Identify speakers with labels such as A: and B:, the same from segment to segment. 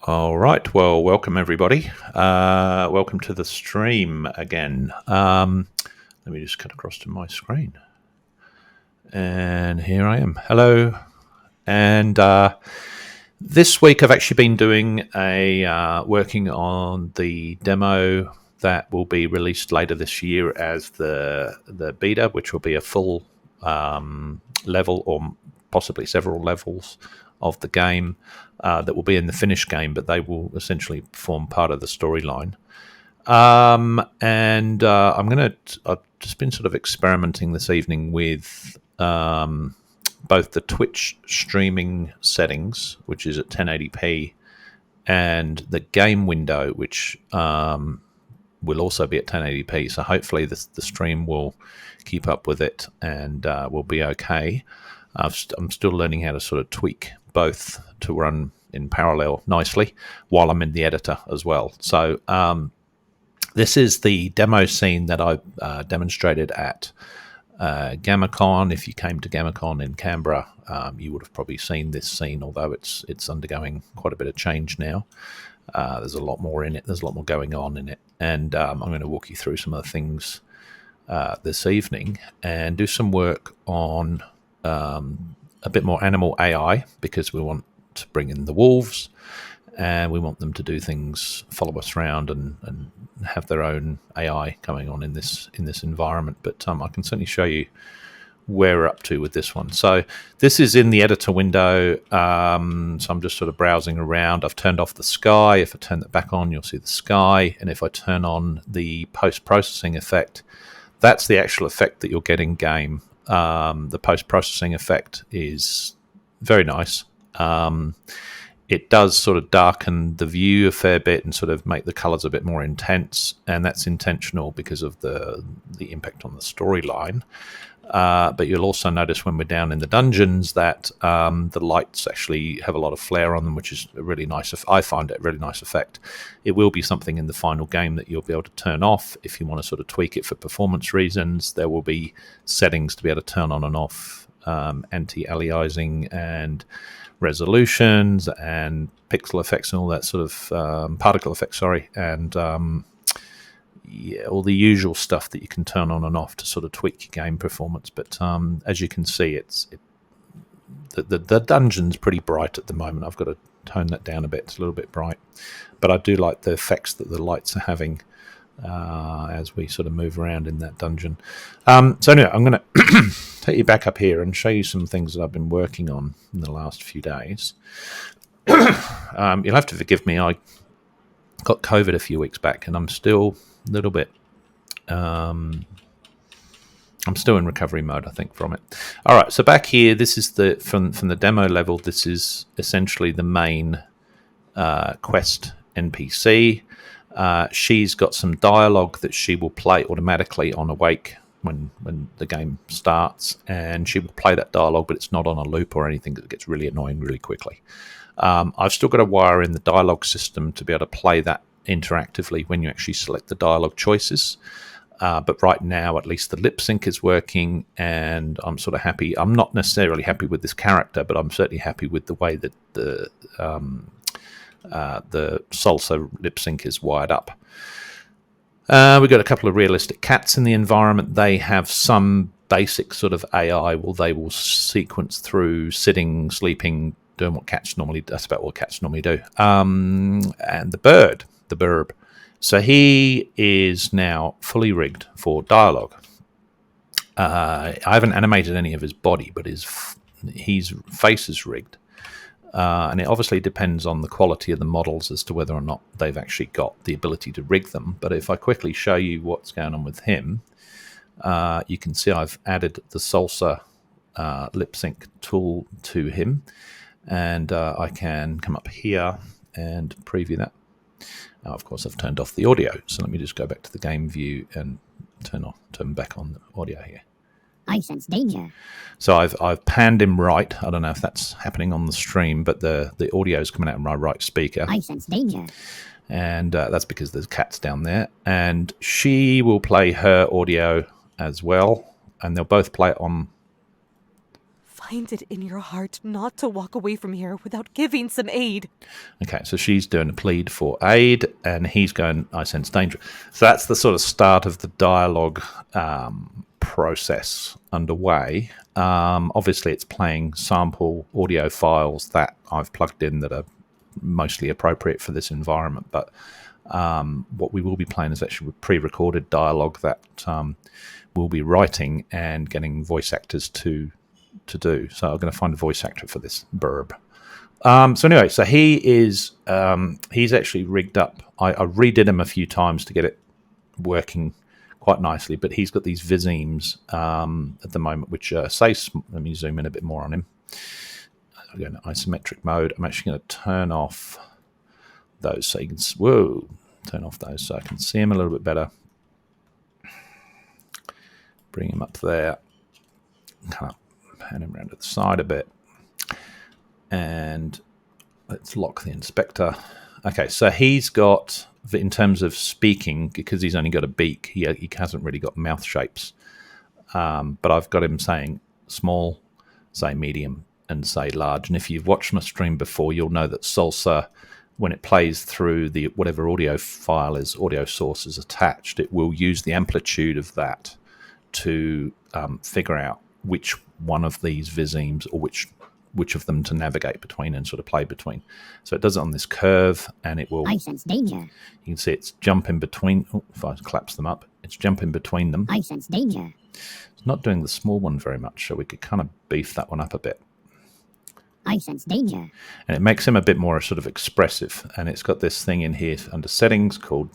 A: All right. Well, welcome everybody. Welcome to the stream again. Let me just cut across to my screen. And here I am. Hello. And this week I've actually been doing working on the demo that will be released later this year as the beta, which will be a full level or possibly several levels of the game that will be in the finished game, but they will essentially form part of the storyline. I've just been sort of experimenting this evening with both the Twitch streaming settings, which is at 1080p, and the game window, which will also be at 1080p. So hopefully the stream will keep up with it and will be okay. I'm still learning how to sort of tweak both to run in parallel nicely while I'm in the editor as well. So this is the demo scene that I demonstrated at GammaCon. If you came to GammaCon in Canberra, you would have probably seen this scene, although it's undergoing quite a bit of change now. There's a lot more in it. There's a lot more going on in it. And I'm going to walk you through some of the things this evening and do some work on a bit more animal AI, because we want to bring in the wolves and we want them to do things, follow us around and have their own AI going on in this environment. But I can certainly show you where we're up to with this one. So this is in the editor window. So I'm just sort of browsing around. I've turned off the sky. If I turn that back on, you'll see the sky. And if I turn on the post-processing effect, that's the actual effect that you'll get in game. The post-processing effect is very nice. It does sort of darken the view a fair bit and sort of make the colors a bit more intense, and that's intentional because of the impact on the storyline. But you'll also notice when we're down in the dungeons that the lights actually have a lot of flare on them, which is a really nice. I find it a really nice effect. It will be something in the final game that you'll be able to turn off if you want to sort of tweak it for performance reasons. There will be settings to be able to turn on and off anti-aliasing and resolutions and pixel effects and all that sort of particle effects. And all the usual stuff that you can turn on and off to sort of tweak your game performance. But as you can see, the dungeon's pretty bright at the moment. I've got to tone that down a bit. It's a little bit bright, but I do like the effects that the lights are having as we sort of move around in that dungeon. So anyway, I'm going to take you back up here and show you some things that I've been working on in the last few days. You'll have to forgive me. I got COVID a few weeks back, and I'm still a little bit I'm still in recovery mode, I think, from it. All right, so back here, this is from the demo level. This is essentially the main quest NPC. She's got some dialogue that she will play automatically on awake when the game starts, and she will play that dialogue, but it's not on a loop or anything. It gets really annoying really quickly. I've still got to wire in the dialogue system to be able to play that interactively when you actually select the dialogue choices. But right now, at least the lip sync is working, and I'm sort of happy. I'm not necessarily happy with this character, but I'm certainly happy with the way that the salsa lip sync is wired up. We've got a couple of realistic cats in the environment. They have some basic sort of AI. They will sequence through sitting, sleeping, doing what cats normally do. That's about what cats normally do. And the Birb. So he is now fully rigged for dialogue. I haven't animated any of his body, but his face is rigged. And it obviously depends on the quality of the models as to whether or not they've actually got the ability to rig them. But if I quickly show you what's going on with him, you can see I've added the salsa lip sync tool to him. And I can come up here and preview that. Of course, I've turned off the audio. So let me just go back to the game view and turn back on the audio here.
B: I sense danger.
A: So I've panned him right. I don't know if that's happening on the stream, but the audio is coming out of my right speaker.
B: I sense danger.
A: And that's because there's cats down there. And she will play her audio as well. And they'll both play it on
C: find it in your heart not to walk away from here without giving some aid.
A: Okay, so she's doing a plead for aid, and he's going, I sense danger. So that's the sort of start of the dialogue process underway. Obviously, it's playing sample audio files that I've plugged in that are mostly appropriate for this environment, but what we will be playing is actually pre-recorded dialogue that we'll be writing and getting voice actors to do. So I'm going to find a voice actor for this Birb. So anyway, so he's actually rigged up. I redid him a few times to get it working quite nicely, but he's got these visemes at the moment, which let me zoom in a bit more on him. I'm going to isometric mode. I'm actually going to turn off those so you can turn off those so I can see him a little bit better. Bring him up there, kind of pan him around to the side a bit, and let's lock the inspector. Okay, so he's got, in terms of speaking, because he's only got a beak, he hasn't really got mouth shapes, but I've got him saying small, say medium, and say large. And if you've watched my stream before, you'll know that Salsa, when it plays through the whatever audio source is attached, it will use the amplitude of that to figure out which one of these visemes or which of them to navigate between and sort of play between. So it does it on this curve, and it will...
B: I sense danger.
A: You can see it's jumping between... Oh, if I collapse them up, it's jumping between them.
B: I sense danger.
A: It's not doing the small one very much, so we could kind of beef that one up a bit.
B: I sense danger.
A: And it makes him a bit more sort of expressive. And it's got this thing in here under settings called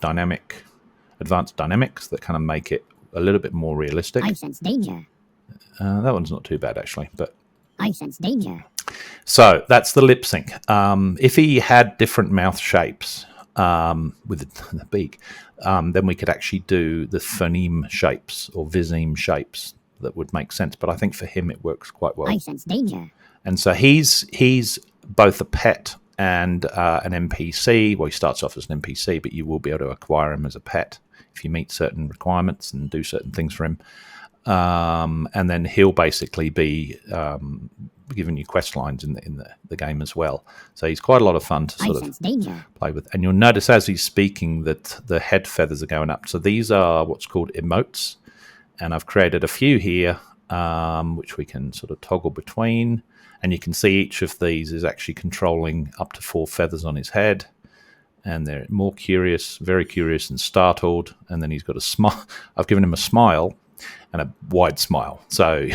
A: advanced dynamics that kind of make it a little bit more realistic.
B: I sense danger.
A: That one's not too bad, actually, but...
B: I sense danger.
A: So that's the lip sync. If he had different mouth shapes with the beak, then we could actually do the phoneme shapes or viseme shapes that would make sense. But I think for him it works quite well.
B: I sense danger.
A: And so he's both a pet and an NPC. Well, he starts off as an NPC, but you will be able to acquire him as a pet if you meet certain requirements and do certain things for him. And then he'll basically be giving you quest lines in the game as well. So he's quite a lot of fun to sort of play with. And you'll notice as he's speaking that the head feathers are going up. So these are what's called emotes. And I've created a few here, which we can sort of toggle between. And you can see each of these is actually controlling up to 4 feathers on his head. And they're more curious, very curious and startled. And then he's got a smile. I've given him a smile and a wide smile. So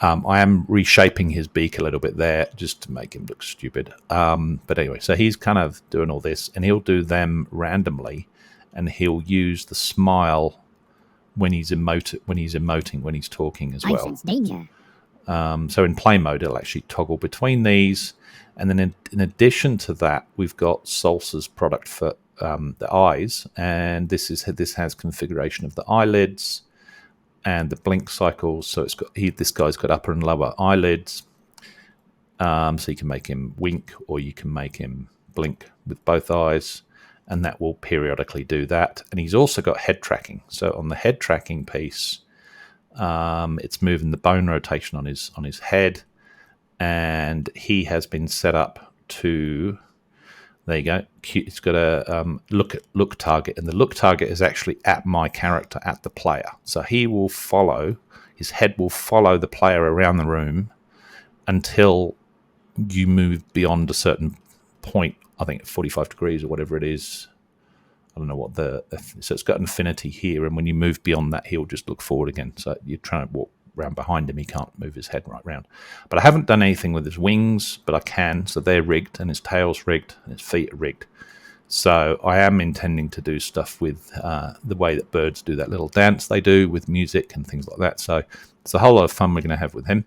A: I am reshaping his beak a little bit there just to make him look stupid. But anyway, so he's kind of doing all this, and he'll do them randomly, and he'll use the smile when he's emoting, when he's talking as well.
B: I sense danger.
A: So in play mode, it'll actually toggle between these. And then in addition to that, we've got Salsa's product for the eyes, and this has configuration of the eyelids and the blink cycles. So it's got this guy's got upper and lower eyelids. So you can make him wink or you can make him blink with both eyes, and that will periodically do that. And he's also got head tracking. So on the head tracking piece, it's moving the bone rotation on his head, and he has been set up to... There you go. It's got a look target, and the look target is actually at my character, at the player. So his head will follow the player around the room until you move beyond a certain point. I think 45 degrees or whatever it is. I don't know what so it's got infinity here, and when you move beyond that, he'll just look forward again. So you're trying to walk round behind him, he can't move his head right round. But I haven't done anything with his wings, but I can. So they're rigged, and his tail's rigged, and his feet are rigged. So I am intending to do stuff with the way that birds do that little dance they do with music and things like that. So it's a whole lot of fun we're going to have with him.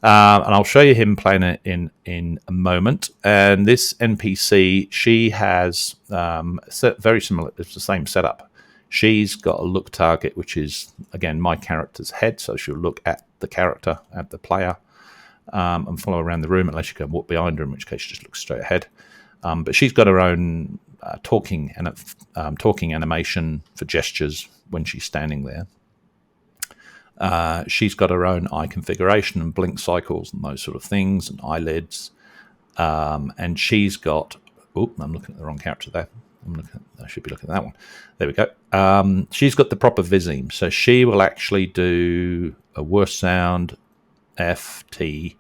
A: And I'll show you him playing it in a moment. And this NPC, she has very similar. It's the same setup. She's got a look target, which is, again, my character's head. So she'll look at the character, at the player, and follow around the room, unless you go and walk behind her, in which case she just looks straight ahead. But she's got her own talking animation for gestures when she's standing there. She's got her own eye configuration and blink cycles and those sort of things, and eyelids. And she's got... Oh, I'm looking at the wrong character there. I should be looking at that one. There we go. She's got the proper viseme. So she will actually do a worse sound, F, T,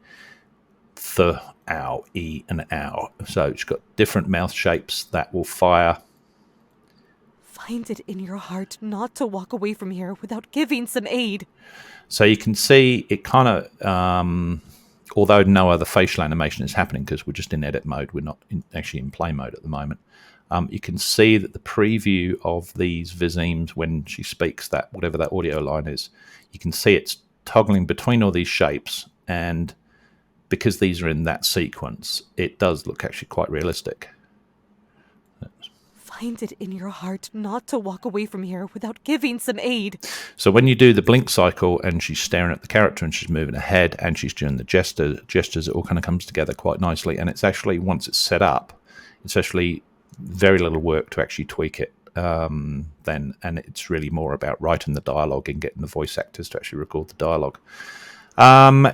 A: th, ow, E, and ow. So she's got different mouth shapes that will fire.
C: Find it in your heart not to walk away from here without giving some aid.
A: So you can see it kind of, although no other facial animation is happening because we're just in edit mode, we're not actually in play mode at the moment. You can see that the preview of these visemes when she speaks, that whatever that audio line is, you can see it's toggling between all these shapes, and because these are in that sequence, it does look actually quite realistic.
C: Find it in your heart not to walk away from here without giving some aid.
A: So when you do the blink cycle and she's staring at the character and she's moving her head and she's doing the gestures, it all kind of comes together quite nicely. And it's actually, once it's set up, it's actually very little work to actually tweak it then. And it's really more about writing the dialogue and getting the voice actors to actually record the dialogue.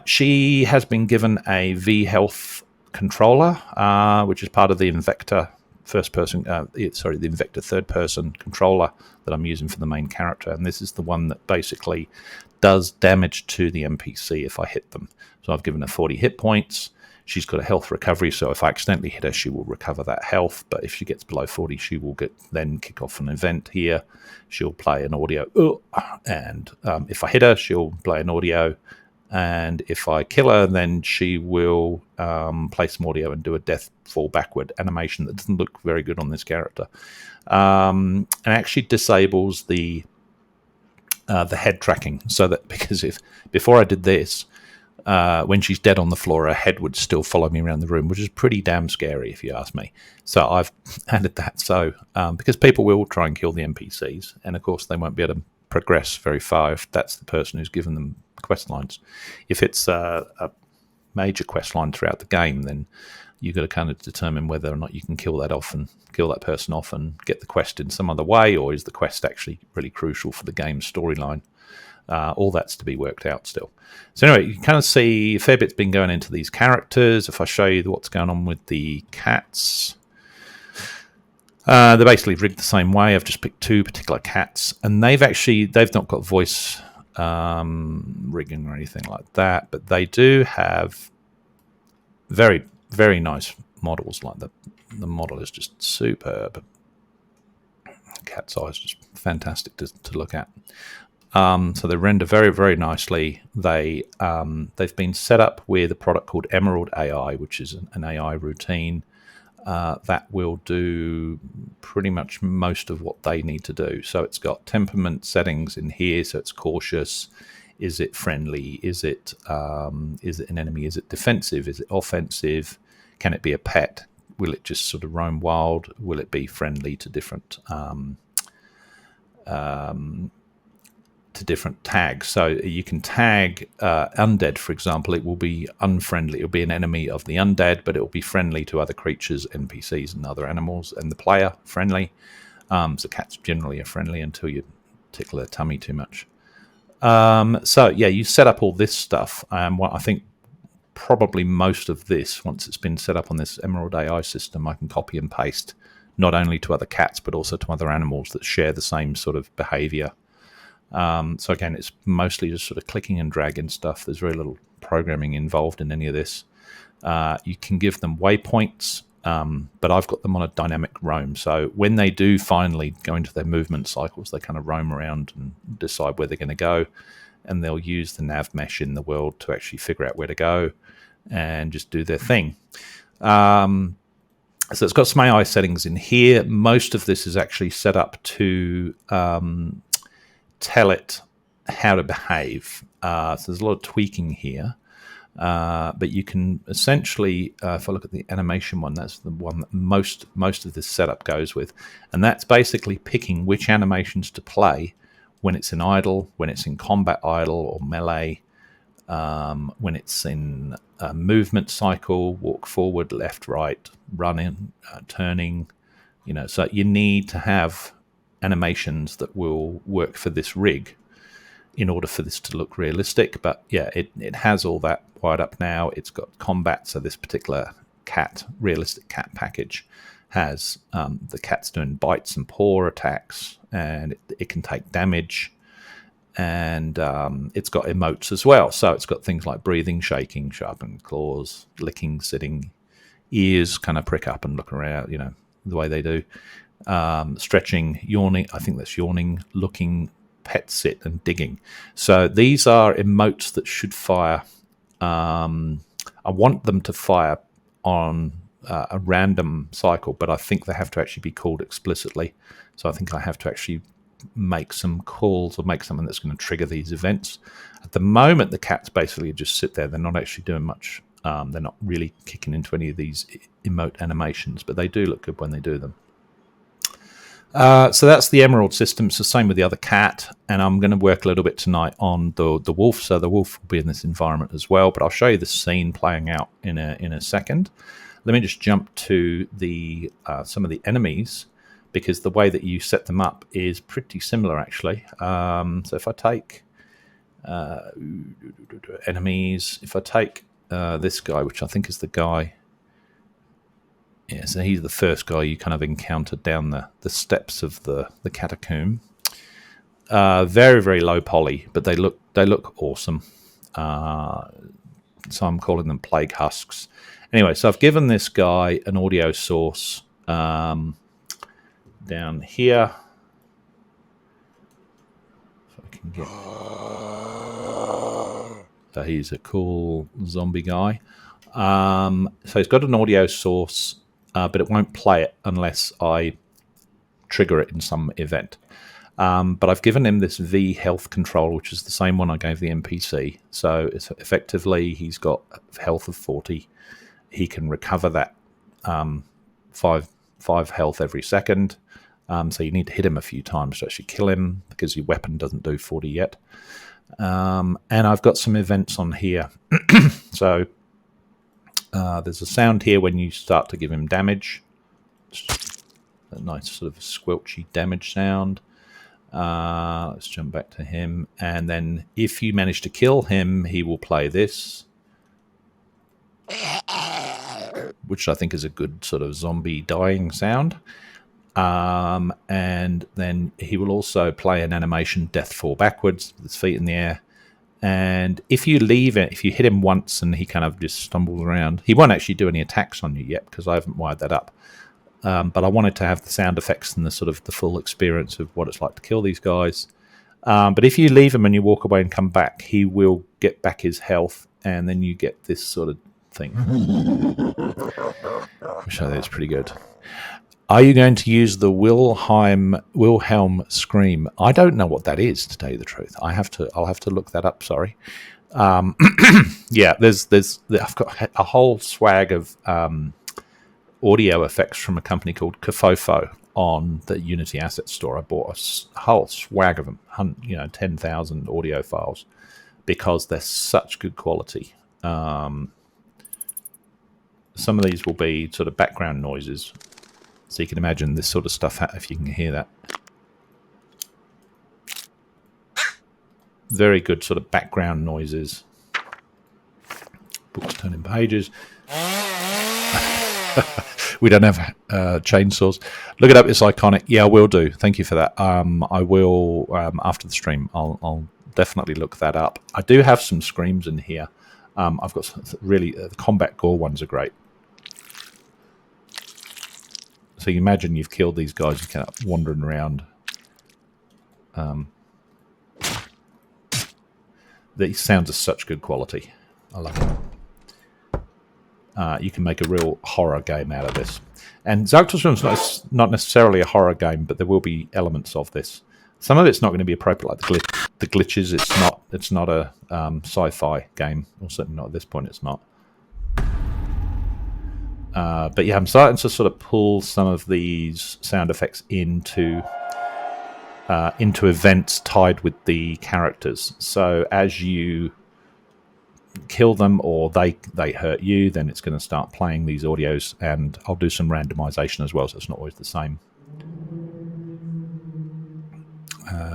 A: She has been given a V-Health controller, which is part of the Invector the Invector third-person controller that I'm using for the main character, and this is the one that basically does damage to the NPC if I hit them. So I've given her 40 hit points. She's got a health recovery, so if I accidentally hit her, she will recover that health, but if she gets below 40, she will then kick off an event here. She'll play an audio, and if I hit her, she'll play an audio, and if I kill her, then she will play some audio and do a death fall backward animation that doesn't look very good on this character. And actually disables the head tracking, so that because before I did this, when she's dead on the floor, her head would still follow me around the room, which is pretty damn scary if you ask me. So I've added that. So because people will try and kill the NPCs, and of course they won't be able to progress very far if that's the person who's given them quest lines. If it's a major quest line throughout the game, then you've got to kind of determine whether or not you can kill that person off and get the quest in some other way, or is the quest actually really crucial for the game's storyline. All that's to be worked out still. So anyway, you can kind of see a fair bit's been going into these characters. If I show you what's going on with the cats, they're basically rigged the same way. I've just picked two particular cats, and they've not got voice rigging or anything like that, but they do have very, very nice models. Like the model is just superb. Cat's eye is just fantastic to look at. So they render very, very nicely. They've been set up with a product called Emerald AI, which is an AI routine that will do pretty much most of what they need to do. So it's got temperament settings in here. So it's cautious. Is it friendly? Is it an enemy? Is it defensive? Is it offensive? Can it be a pet? Will it just sort of roam wild? Will it be friendly to different tags? So you can tag undead, for example. It will be unfriendly. It will be an enemy of the undead, but it will be friendly to other creatures, NPCs, and other animals, and the player friendly. So cats generally are friendly until you tickle their tummy too much. So yeah, you set up all this stuff. I think probably most of this, once it's been set up on this Emerald AI system, I can copy and paste not only to other cats but also to other animals that share the same sort of behavior. So again, it's mostly just sort of clicking and dragging stuff. There's very little programming involved in any of this. You can give them waypoints, but I've got them on a dynamic roam. So when they do finally go into their movement cycles, they kind of roam around and decide where they're going to go, and they'll use the nav mesh in the world to actually figure out where to go and just do their thing. So it's got some AI settings in here. Most of this is actually set up to tell it how to behave. So there's a lot of tweaking here. But you can essentially, if I look at the animation one, that's the one that most of this setup goes with. And that's basically picking which animations to play when it's in idle, when it's in combat idle or melee, when it's in a movement cycle, walk forward, left, right, running, turning. So you need to have animations that will work for this rig. in order for this to look realistic. But yeah, it has all that wired up now. It's got combat, so this particular realistic cat package has the cat's doing bites and paw attacks, and it can take damage, and it's got emotes as well. So it's got things like breathing, shaking, sharpened claws, licking, sitting, ears kind of prick up and look around, the way they do, stretching, yawning, I think that's yawning, looking, pet sit, and digging. So these are emotes that should fire. I want them to fire on a random cycle, but I think they have to actually be called explicitly. So I think I have to actually make some calls or make something that's going to trigger these events. At the moment, the cats basically just sit there. They're not actually doing much. They're not really kicking into any of these emote animations, but they do look good when they do them. So that's the Emerald system. It's the same with the other cat, and I'm going to work a little bit tonight on the wolf. So the wolf will be in this environment as well, but I'll show you the scene playing out in a second. Let me just jump to the some of the enemies, because the way that you set them up is pretty similar, actually. So if I take enemies, if I take this guy, which I think is the guy. Yeah, so he's the first guy you kind of encountered down the steps of the catacomb. Very, very low poly, but they look awesome. So I'm calling them plague husks. Anyway, so I've given this guy an audio source down here. If I can get. So he's a cool zombie guy. So he's got an audio source, but it won't play it unless I trigger it in some event. But I've given him this V health control, which is the same one I gave the NPC. So it's effectively, he's got health of 40. He can recover that 5 health every second. So you need to hit him a few times to actually kill him, because your weapon doesn't do 40 yet. And I've got some events on here. So there's a sound here when you start to give him damage. A nice sort of squelchy damage sound. Let's jump back to him. And then if you manage to kill him, he will play this, which I think is a good sort of zombie dying sound. And then he will also play an animation, Death Fall Backwards, with his feet in the air. And if you leave it, if you hit him once and he kind of just stumbles around, he won't actually do any attacks on you yet, because I haven't wired that up. But I wanted to have the sound effects and the sort of the full experience of what it's like to kill these guys. But if you leave him and you walk away and come back, he will get back his health, and then you get this sort of thing, which I think is pretty good. Are you going to use the Wilhelm scream? I don't know what that is, to tell you the truth. I'll have to look that up. Sorry. Yeah, I've got a whole swag of audio effects from a company called Kafofo on the Unity Asset Store. I bought a whole swag of them, 10,000 audio files, because they're such good quality. Some of these will be sort of background noises. So you can imagine this sort of stuff, if you can hear that. Very good sort of background noises. Books turning pages. We don't have chainsaws. Look it up, it's iconic. Yeah, I will do. Thank you for that. I will, after the stream, I'll definitely look that up. I do have some screams in here. I've got really, the combat gore ones are great. So you imagine you've killed these guys, you're kind of wandering around. These sounds are such good quality. I love them. You can make a real horror game out of this. And Zarktor is not necessarily a horror game, but there will be elements of this. Some of it's not going to be appropriate, like the glitches. It's not a sci-fi game, or certainly not at this point. It's not. But yeah, I'm starting to sort of pull some of these sound effects into events tied with the characters. So as you kill them or they hurt you, then it's going to start playing these audios, and I'll do some randomization as well, so it's not always the same.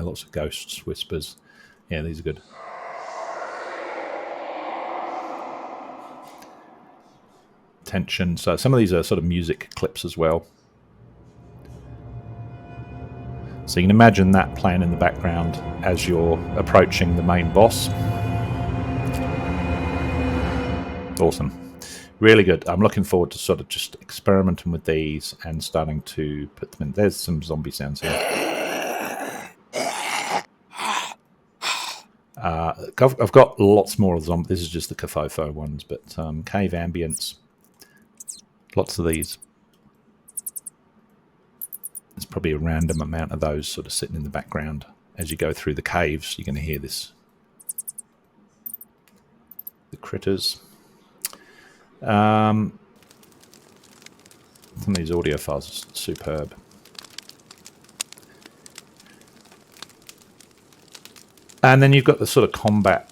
A: Lots of ghosts, whispers. Yeah, these are good. Tension. So some of these are sort of music clips as well. So you can imagine that playing in the background as you're approaching the main boss. Awesome. Really good. I'm looking forward to sort of just experimenting with these and starting to put them in. There's some zombie sounds here. I've got lots more of them. This is just the Kafofo ones, but cave ambience. Lots of these. There's probably a random amount of those sort of sitting in the background. As you go through the caves, you're going to hear this. The critters. Some of these audio files are superb. And then you've got the sort of combat,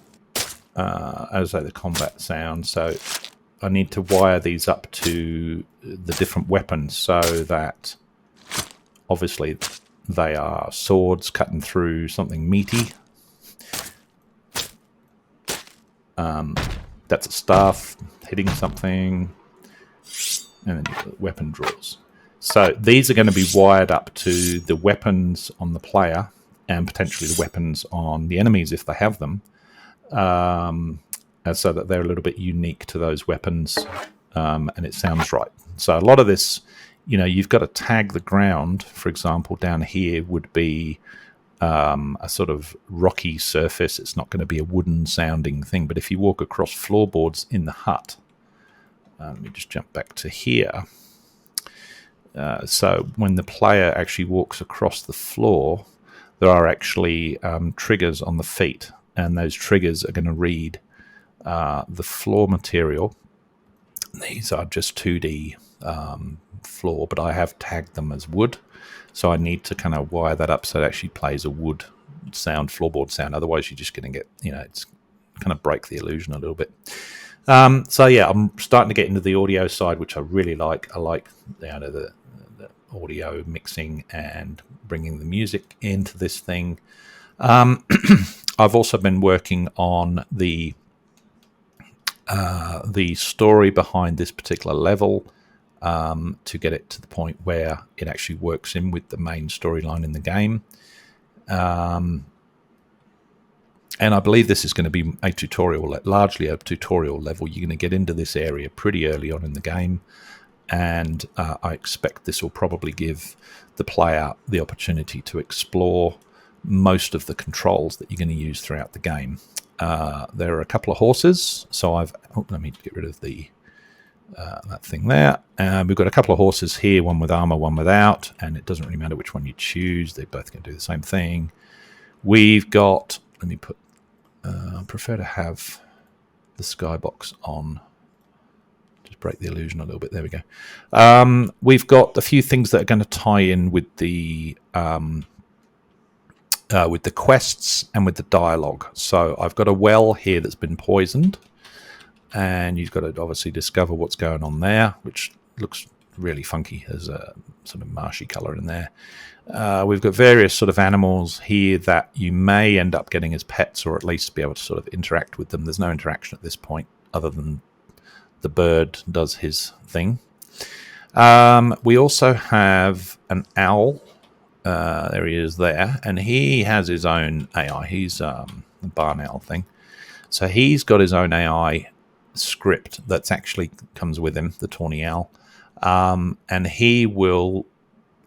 A: as I say, the combat sound. So I need to wire these up to the different weapons so that obviously they are swords cutting through something meaty. That's a staff hitting something, and then you've got weapon drawers. So these are going to be wired up to the weapons on the player and potentially the weapons on the enemies if they have them, so that they're a little bit unique to those weapons, and it sounds right. So a lot of this, you know, you've got to tag the ground. For example, down here would be a sort of rocky surface. It's not going to be a wooden sounding thing, but if you walk across floorboards in the hut, let me just jump back to here. So when the player actually walks across the floor, there are actually triggers on the feet, and those triggers are going to read the floor material. These are just 2D floor, but I have tagged them as wood. So I need to kind of wire that up so it actually plays a wood sound, floorboard sound. Otherwise, you're just going to get, you know, it's kind of break the illusion a little bit. So yeah, I'm starting to get into the audio side, which I really like. I like, you know, the audio mixing and bringing the music into this thing. I've also been working on the story behind this particular level, to get it to the point where it actually works in with the main storyline in the game. And I believe this is going to be a tutorial, largely a tutorial level. You're going to get into this area pretty early on in the game, and I expect this will probably give the player the opportunity to explore most of the controls that you're going to use throughout the game. There are a couple of horses, so let me get rid of the that thing there. We've got a couple of horses here, one with armor, one without, and it doesn't really matter which one you choose. They're both going to do the same thing. We've got, let me put, I prefer to have the skybox on. Just break the illusion a little bit. There we go. We've got a few things that are going to tie in with the quests and with the dialogue. So I've got a well here that's been poisoned, and you've got to obviously discover what's going on there, which looks really funky. There's a sort of marshy color in there. We've got various sort of animals here that you may end up getting as pets, or at least be able to sort of interact with them. There's no interaction at this point other than the bird does his thing. We also have an owl. There he is there, and he has his own AI. He's a barn owl thing. So he's got his own AI script that's actually comes with him, the tawny owl. And he will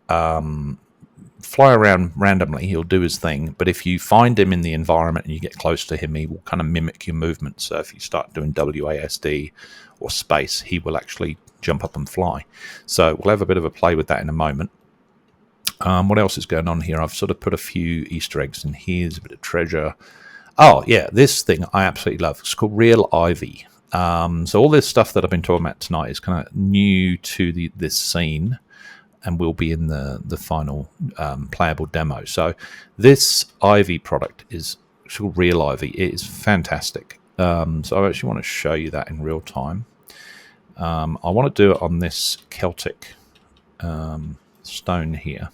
A: fly around randomly. He'll do his thing, but if you find him in the environment and you get close to him, he will kind of mimic your movement. So if you start doing WASD or space, he will actually jump up and fly. So we'll have a bit of a play with that in a moment. What else is going on here? I've sort of put a few Easter eggs in here. There's a bit of treasure. Oh, yeah, this thing I absolutely love. It's called Real Ivy. So all this stuff that I've been talking about tonight is kind of new to this scene, and will be in the final playable demo. So this Ivy product is called Real Ivy. It is fantastic. So I actually want to show you that in real time. I want to do it on this Celtic stone here.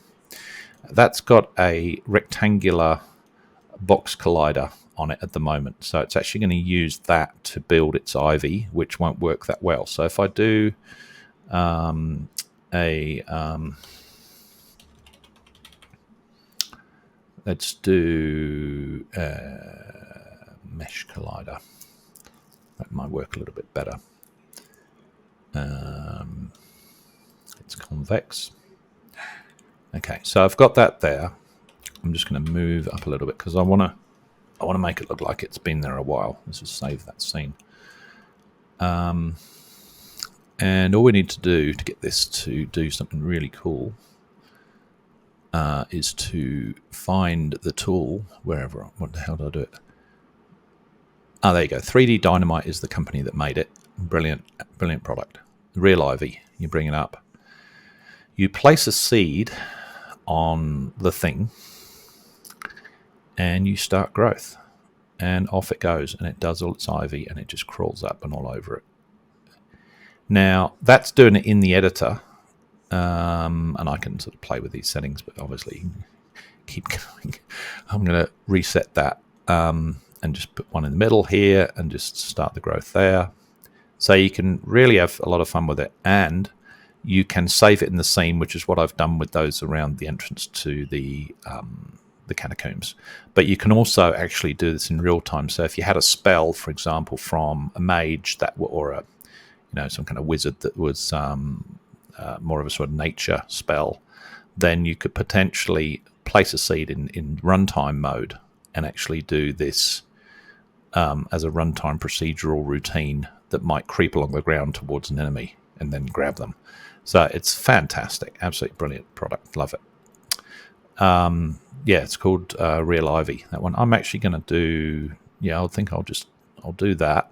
A: That's got a rectangular box collider on it at the moment. So it's actually going to use that to build its ivy, which won't work that well. So if I do let's do mesh collider. That might work a little bit better. It's convex. Okay, so I've got that there. I'm just going to move up a little bit because I want to make it look like it's been there a while. Let's just save that scene. And all we need to do to get this to do something really cool is to find the tool wherever. What the hell did I do it? Ah, there you go. 3D Dynamite is the company that made it. Brilliant, brilliant product. Real ivy. You bring it up. You place a seed on the thing, and you start growth. And off it goes, and it does all its ivy, and it just crawls up and all over it. Now, that's doing it in the editor, and I can sort of play with these settings, but obviously keep going. I'm going to reset that and just put one in the middle here and just start the growth there. So you can really have a lot of fun with it, and you can save it in the scene, which is what I've done with those around the entrance to the catacombs. But you can also actually do this in real time. So if you had a spell, for example, from a mage or a some kind of wizard that was more of a sort of nature spell, then you could potentially place a seed in runtime mode and actually do this as a runtime procedural routine that might creep along the ground towards an enemy and then grab them. So it's fantastic, absolutely brilliant product. Love it. Yeah, it's called Real Ivy, that one. I'm actually going to do, I think I'll do that.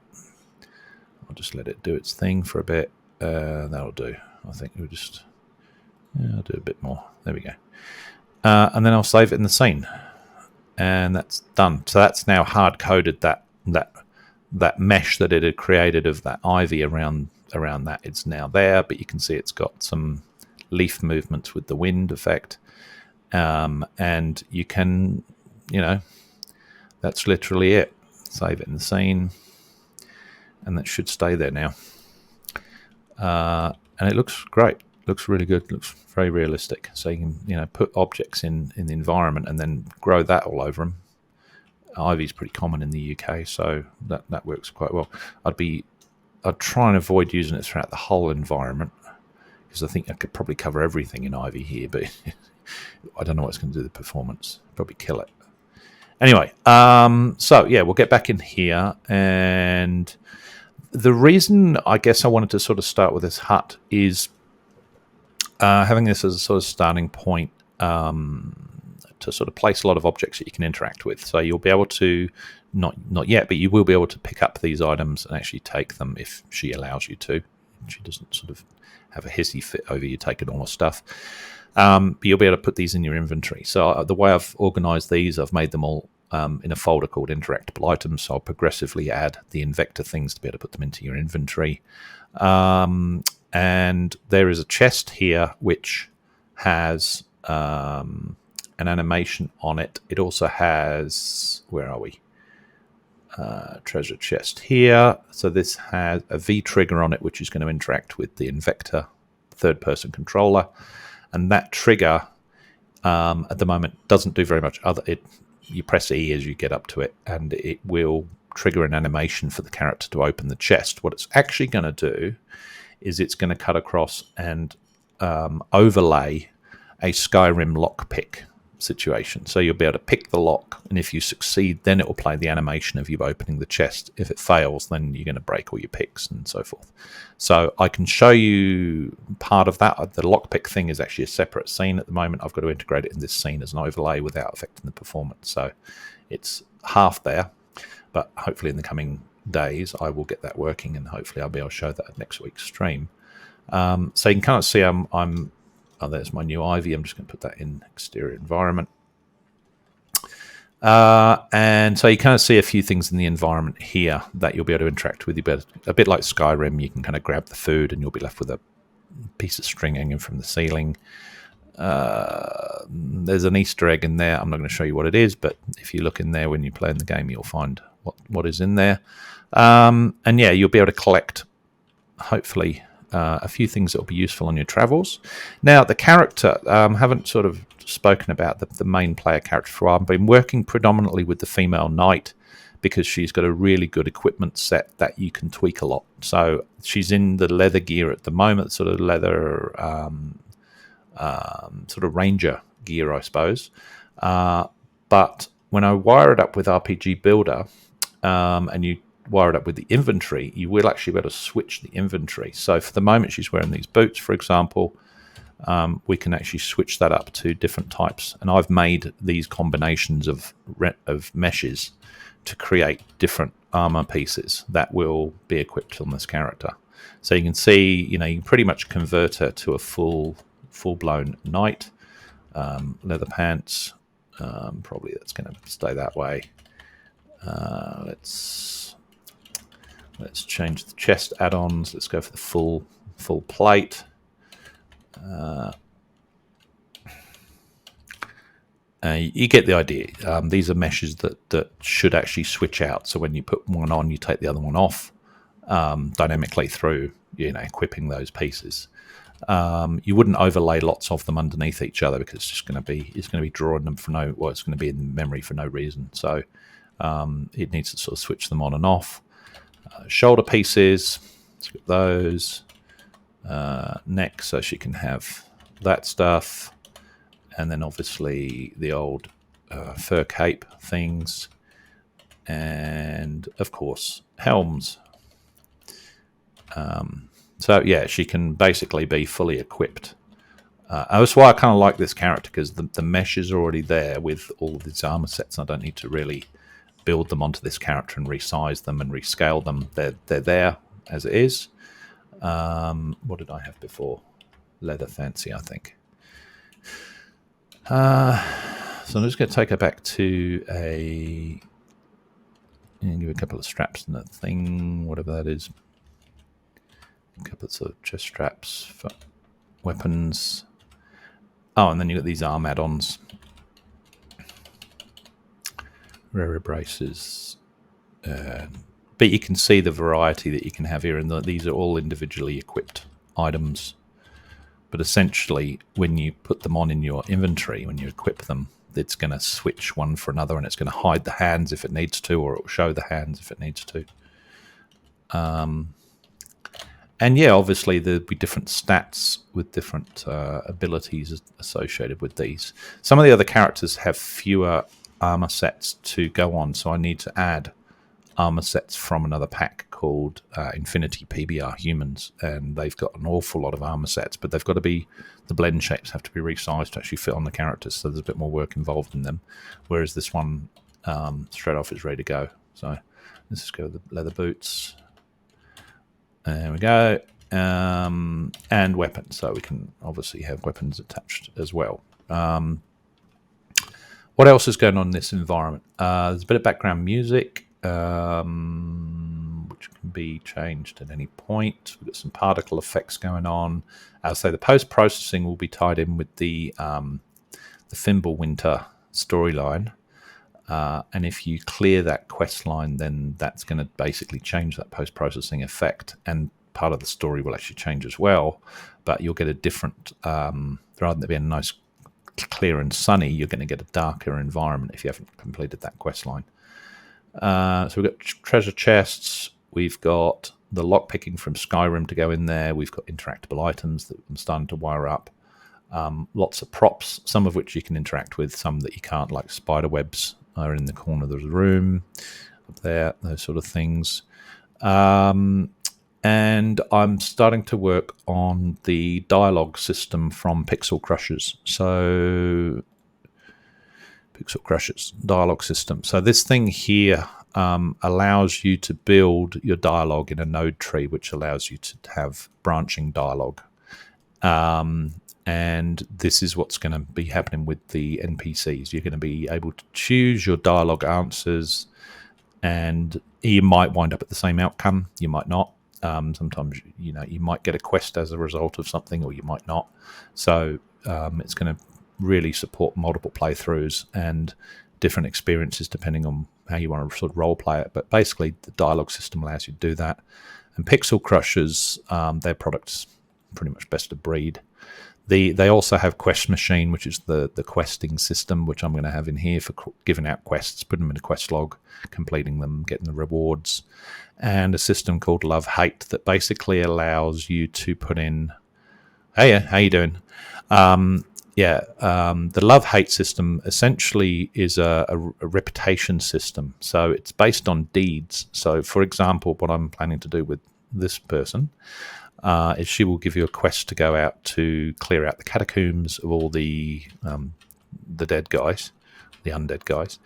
A: I'll just let it do its thing for a bit. That'll do. I think we'll just, I'll do a bit more. There we go. And then I'll save it in the scene. And that's done. So that's now hard-coded that mesh that it had created of that ivy around that. It's now there, but you can see it's got some leaf movements with the wind effect. And you can, that's literally it. Save it in the scene. And that should stay there now. And it looks great. Looks really good. Looks very realistic. So you can, put objects in the environment and then grow that all over them. Ivy's pretty common in the UK, so that works quite well. I'd try and avoid using it throughout the whole environment because I think I could probably cover everything in Ivy here, but I don't know what's going to do the performance. Probably kill it. Anyway, so yeah, we'll get back in here. And the reason I guess I wanted to sort of start with this hut is having this as a sort of starting point to sort of place a lot of objects that you can interact with. So you'll be able to, not yet, but you will be able to pick up these items and actually take them if she allows you to. She doesn't sort of have a hissy fit over you taking all the stuff. But you'll be able to put these in your inventory. So the way I've organized these, I've made them all in a folder called interactable items. So I'll progressively add the Invector things to be able to put them into your inventory. And there is a chest here which has an animation on it. It also has, where are we? Treasure chest here. So this has a V trigger on it, which is going to interact with the Invector third-person controller. And that trigger at the moment doesn't do very much. You press E as you get up to it, and it will trigger an animation for the character to open the chest. What it's actually going to do is it's going to cut across and overlay a Skyrim lockpick situation. So you'll be able to pick the lock, and if you succeed, then it will play the animation of you opening the chest. If it fails, then you're going to break all your picks and so forth. So I can show you part of that. The lockpick thing is actually a separate scene at the moment. I've got to integrate it in this scene as an overlay without affecting the performance. So it's half there, but hopefully in the coming days I will get that working, and hopefully I'll be able to show that at next week's stream. So you can kind of see there's my new ivy. I'm just going to put that in exterior environment. And so you kind of see a few things in the environment here that you'll be able to interact with. A bit like Skyrim, you can kind of grab the food and you'll be left with a piece of string hanging from the ceiling. there's an Easter egg in there. I'm not going to show you what it is, but if you look in there when you play in the game, you'll find what is in there. And yeah, you'll be able to collect, hopefully, a few things that will be useful on your travels. Now, the character, haven't sort of spoken about the main player character for a while. I've been working predominantly with the female knight because she's got a really good equipment set that you can tweak a lot. So she's in the leather gear at the moment, sort of leather, sort of ranger gear, I suppose. But when I wire it up with RPG Builder, and you wire it up with the inventory, you will actually be able to switch the inventory. So for the moment she's wearing these boots, for example, we can actually switch that up to different types. And I've made these combinations of meshes to create different armor pieces that will be equipped on this character. So you can see, you can pretty much convert her to a full-blown knight. Leather pants, probably that's going to stay that way. Let's change the chest add-ons. Let's go for the full plate. You get the idea. These are meshes that should actually switch out. So when you put one on, you take the other one off dynamically through equipping those pieces. You wouldn't overlay lots of them underneath each other because it's going to be drawing them for it's going to be in memory for no reason. So it needs to sort of switch them on and off. Shoulder pieces, let's get those. Neck, so she can have that stuff. And then obviously the old fur cape things. And of course, helms. So yeah, she can basically be fully equipped. That's why I kind of like this character, because the mesh is already there with all of these armor sets. I don't need to really build them onto this character and resize them and rescale them. They're there as it is. What did I have before? Leather fancy, I think. So I'm just going to take her back to and give a couple of straps and that thing, whatever that is. A couple of sort of chest straps for weapons. Oh, and then you've got these arm add-ons. Rare braces. But you can see the variety that you can have here, and these are all individually equipped items. But essentially, when you put them on in your inventory, when you equip them, it's going to switch one for another, and it's going to hide the hands if it needs to, or it will show the hands if it needs to. And yeah, obviously there'll be different stats with different abilities associated with these. Some of the other characters have fewer armor sets to go on, so I need to add armor sets from another pack called Infinity PBR Humans, and they've got an awful lot of armor sets, but they've got to be, the blend shapes have to be resized to actually fit on the characters, so there's a bit more work involved in them, whereas this one straight off is ready to go. So let's just go with the leather boots. There we go. And weapons, so we can obviously have weapons attached as well. What else is going on in this environment? There's a bit of background music, which can be changed at any point. We've got some particle effects going on. I'll say the post-processing will be tied in with the Fimbulwinter storyline. And if you clear that quest line, then that's going to basically change that post-processing effect, and part of the story will actually change as well. But you'll get a different, rather than it being nice, clear and sunny, you're going to get a darker environment if you haven't completed that quest line. So we've got treasure chests. We've got the lockpicking from Skyrim to go in there. We've got interactable items that I'm starting to wire up. Lots of props, some of which you can interact with, some that you can't, like spider webs are in the corner of the room up there, those sort of things. And I'm starting to work on the dialogue system from Pixel Crushers. So Pixel Crushers dialogue system. So this thing here allows you to build your dialogue in a node tree, which allows you to have branching dialogue. And this is what's going to be happening with the NPCs. You're going to be able to choose your dialogue answers, and you might wind up at the same outcome. You might not. Sometimes, you might get a quest as a result of something, or you might not. So it's going to really support multiple playthroughs and different experiences depending on how you want to sort of role play it. But basically, the dialogue system allows you to do that. And Pixel Crushers, their product's pretty much best of breed. They also have Quest Machine, which is the questing system, which I'm going to have in here for giving out quests, putting them in a quest log, completing them, getting the rewards, and a system called Love Hate that basically allows you to put in. Hey, how you doing? The Love Hate system essentially is a reputation system. So it's based on deeds. So, for example, what I'm planning to do with this person is she will give you a quest to go out to clear out the catacombs of all the dead guys, the undead guys.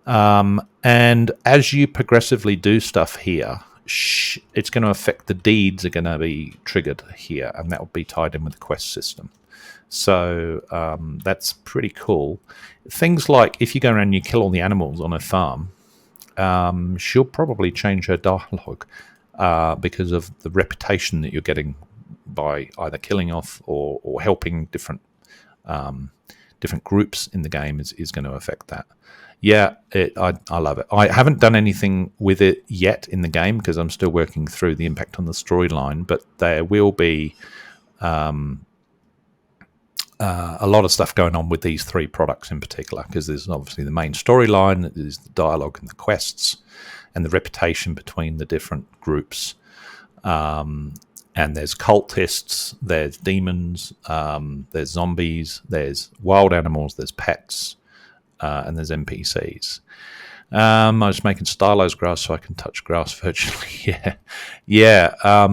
A: And as you progressively do stuff here, it's going to affect the deeds are going to be triggered here, and that will be tied in with the quest system. So that's pretty cool. Things like if you go around and you kill all the animals on a farm, she'll probably change her dialogue because of the reputation that you're getting by either killing off or helping different groups in the game is going to affect that. Yeah, I love it. I haven't done anything with it yet in the game because I'm still working through the impact on the storyline, but there will be a lot of stuff going on with these three products in particular, because there's obviously the main storyline, there's the dialogue and the quests, and the reputation between the different groups. And there's cultists, there's demons, there's zombies, there's wild animals, there's pets, and there's NPCs. I was making stylized grass so I can touch grass virtually. Yeah.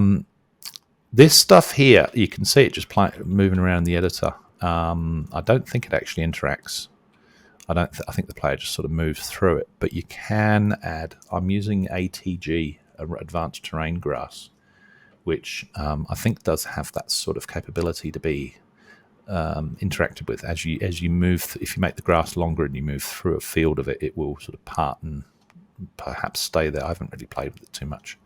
A: This stuff here, you can see it just moving around the editor. I don't think it actually interacts. I think the player just sort of moves through it. But you can add. I'm using ATG, Advanced Terrain Grass, which I think does have that sort of capability to be interacted with as you move. If you make the grass longer and you move through a field of it, it will sort of part and perhaps stay there. I haven't really played with it too much.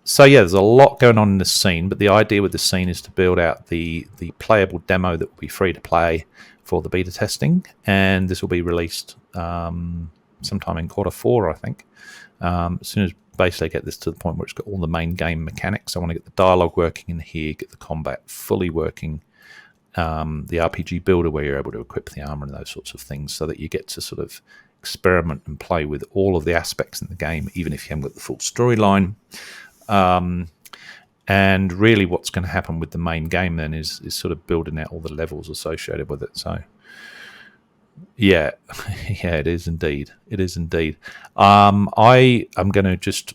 A: So yeah, there's a lot going on in this scene, but the idea with this scene is to build out the playable demo that will be free to play for the beta testing, and this will be released sometime in Q4, I think. As soon as basically get this to the point where it's got all the main game mechanics, I want to get the dialogue working in here, get the combat fully working, the RPG builder where you're able to equip the armor and those sorts of things, so that you get to sort of experiment and play with all of the aspects in the game, even if you haven't got the full storyline. And really what's going to happen with the main game then is sort of building out all the levels associated with it. So yeah, it is indeed. I am going to just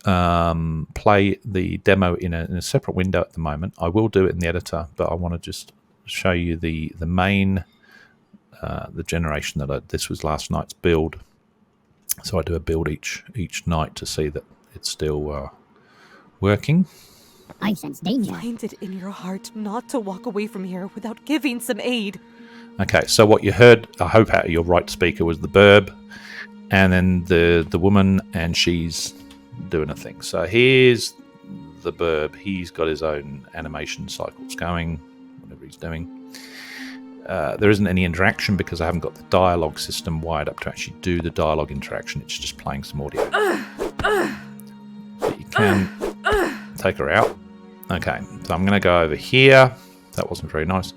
A: play the demo in a separate window at the moment. I will do it in the editor, but I want to just show you the main the generation that this was last night's build. So I do a build each night to see that it's still working.
B: I sense danger.
C: Find it in your heart not to walk away from here without giving some aid.
A: Okay, so what you heard, I hope out of your right speaker, was the Birb, and then the woman, and she's doing a thing. So here's the Birb. He's got his own animation cycles going, whatever he's doing. There isn't any interaction because I haven't got the dialogue system wired up to actually do the dialogue interaction. It's just playing some audio. But you can take her out. Okay, so I'm going to go over here. That wasn't very nice.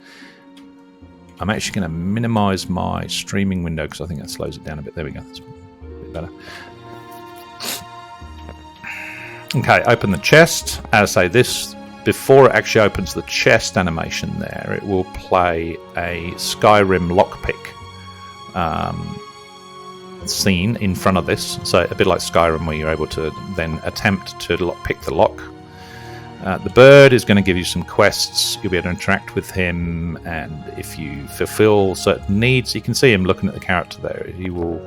A: I'm actually going to minimize my streaming window because I think that slows it down a bit. There we go. That's a bit better. Okay, open the chest. As I say, this, before it actually opens the chest animation there, it will play a Skyrim lockpick scene in front of this. So a bit like Skyrim, where you're able to then attempt to pick the lock. The bird is going to give you some quests. You'll be able to interact with him, and if you fulfill certain needs, you can see him looking at the character there. He will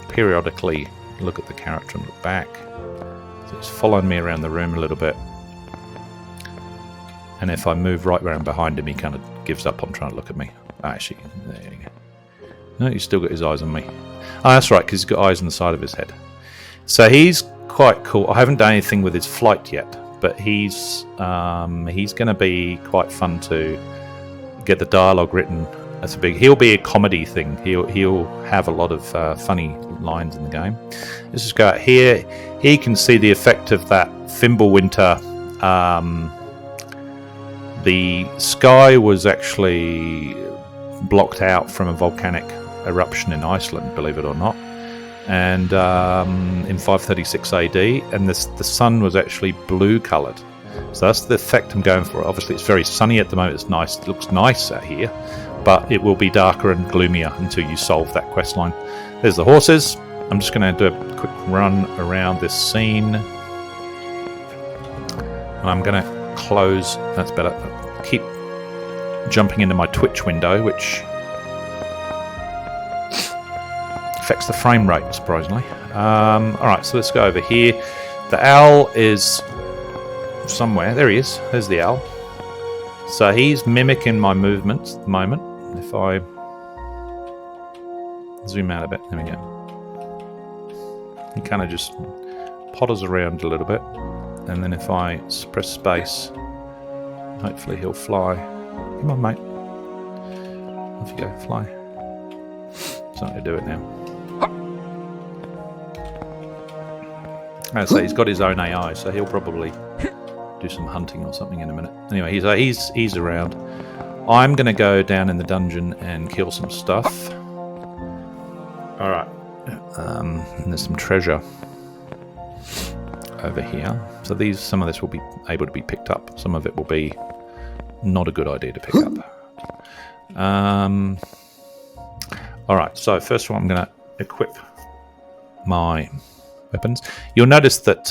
A: periodically look at the character and look back. So he's following me around the room a little bit. And if I move right around behind him, he kind of gives up on trying to look at me. Actually, there you go. No, he's still got his eyes on me. Oh, that's right, because he's got eyes on the side of his head. So he's quite cool. I haven't done anything with his flight yet, but he's going to be quite fun to get the dialogue written. That's he'll be a comedy thing. He'll have a lot of funny lines in the game. Let's just go out here. Here you can see the effect of that Fimbulwinter. The sky was actually blocked out from a volcanic eruption in Iceland, believe it or not, and in 536 AD, and the sun was actually blue coloured. So that's the effect I'm going for. Obviously, it's very sunny at the moment. It's nice. It looks nice out here, but it will be darker and gloomier until you solve that quest line. There's the horses. I'm just going to do a quick run around this scene, and I'm going to close. That's better. Keep jumping into my Twitch window, which affects the frame rate, surprisingly. Alright, so let's go over here. The owl is somewhere. There he is. There's the owl. So he's mimicking my movements at the moment. If I zoom out a bit, there we go. He kind of just potters around a little bit. And then if I press space, hopefully he'll fly. Come on, mate. Off you go, fly. It's not going to do it now. As I say, he's got his own AI, so he'll probably do some hunting or something in a minute. Anyway, he's around. I'm going to go down in the dungeon and kill some stuff. Alright. And there's some treasure over here. So some of this will be able to be picked up. Some of it will be not a good idea to pick up. Alright, so first of all I'm going to equip my weapons. You'll notice that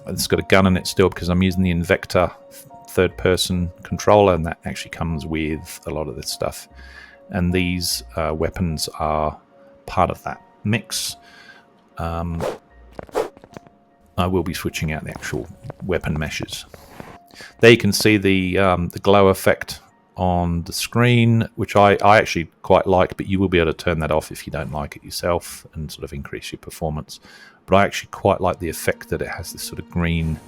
A: it's got a gun in it still because I'm using the Invector third-person controller, and that actually comes with a lot of this stuff. And these weapons are part of that mix. I will be switching out the actual weapon meshes. There you can see the glow effect on the screen, which I actually quite like, but you will be able to turn that off if you don't like it yourself and sort of increase your performance. But I actually quite like the effect that it has, this sort of green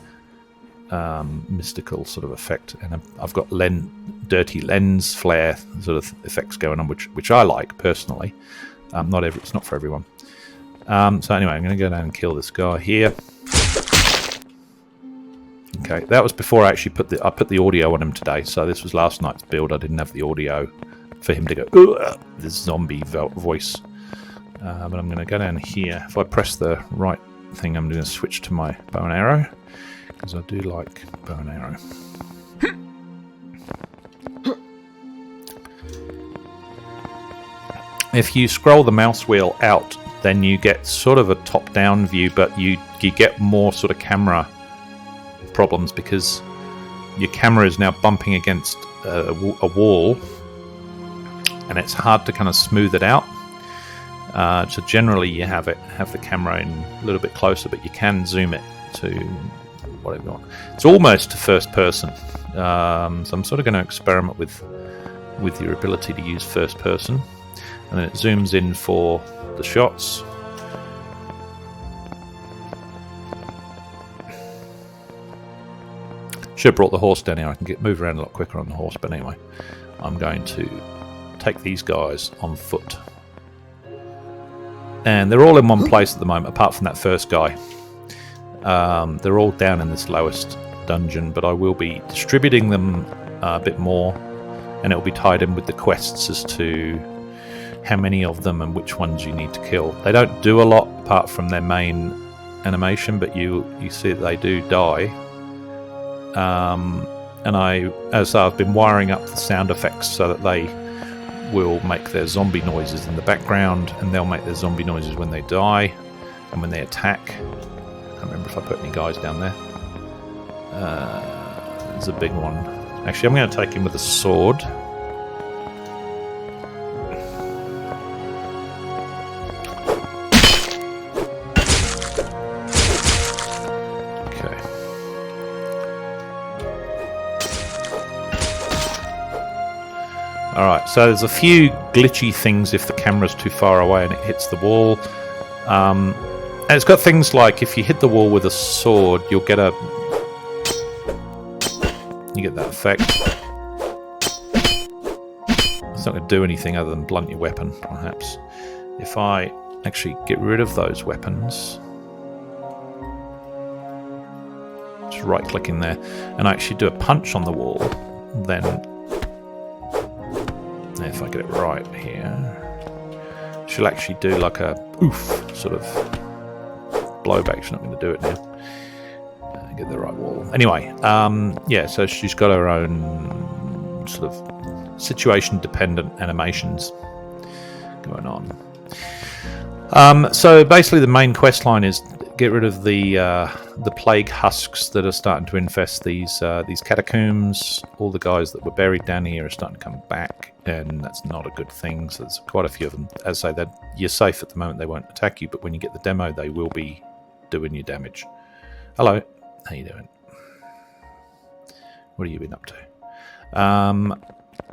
A: mystical sort of effect, and I've got dirty lens flare sort of effects going on, which I like personally. It's not for everyone. So anyway, I'm going to go down and kill this guy here. Okay, that was before I actually put the audio on him today. So this was last night's build. I didn't have the audio for him to go this zombie voice. But I'm going to go down here. If I press the right thing, I'm going to switch to my bow and arrow, because I do like bow and arrow. If you scroll the mouse wheel out, then you get sort of a top-down view, but you get more sort of camera problems because your camera is now bumping against a wall, and it's hard to kind of smooth it out. So generally you have the camera in a little bit closer, but you can zoom it to whatever you want. It's almost first person. So I'm sort of going to experiment with your ability to use first person. And then it zooms in for the shots. Should have brought the horse down here. I can move around a lot quicker on the horse. But anyway, I'm going to take these guys on foot. And they're all in one place at the moment, apart from that first guy. They're all down in this lowest dungeon, but I will be distributing them a bit more, and it will be tied in with the quests as to how many of them and which ones you need to kill. They don't do a lot apart from their main animation, but you see that they do die. And I've been wiring up the sound effects so that they will make their zombie noises in the background, and they'll make their zombie noises when they die and when they attack. I can't remember if I put any guys down there. There's a big one. Actually, I'm going to take him with a sword. Alright, so there's a few glitchy things if the camera's too far away and it hits the wall. And it's got things like if you hit the wall with a sword, you'll get a you get that effect. It's not going to do anything other than blunt your weapon, perhaps. If I actually get rid of those weapons, just right-click in there, and I actually do a punch on the wall, then if I get it right here, she'll actually do like a oof sort of blowback. She's not going to do it now. Get the right wall. Anyway, yeah, so she's got her own sort of situation-dependent animations going on. So basically the main quest line is get rid of the plague husks that are starting to infest these catacombs. All the guys that were buried down here are starting to come back, and that's not a good thing. So there's quite a few of them. As I say, you're safe at the moment. They won't attack you, but when you get the demo, they will be doing you damage. Hello. How you doing? What have you been up to?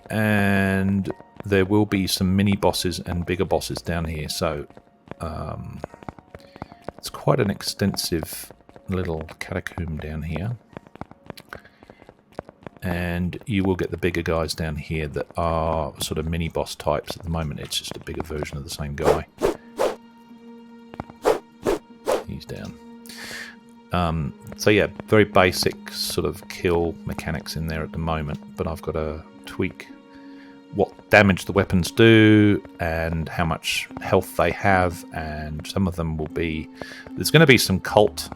A: And there will be some mini bosses and bigger bosses down here, so it's quite an extensive little catacomb down here. And you will get the bigger guys down here that are sort of mini boss types. At the moment it's just a bigger version of the same guy. He's down. So yeah, very basic sort of kill mechanics in there at the moment, but I've got to tweak what damage the weapons do and how much health they have, and some of them will be... There's going to be some cultish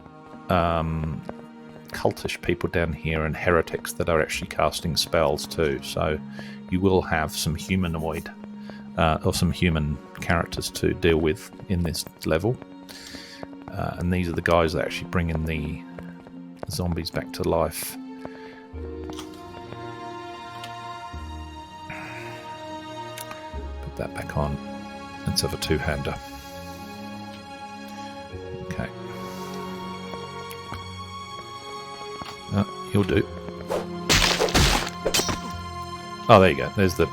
A: people down here and heretics that are actually casting spells too, so you will have some humanoid or some human characters to deal with in this level. And these are the guys that actually bring in the zombies back to life. Put that back on. Let's have a two-hander. Okay. You'll do. Oh, there you go. There's the...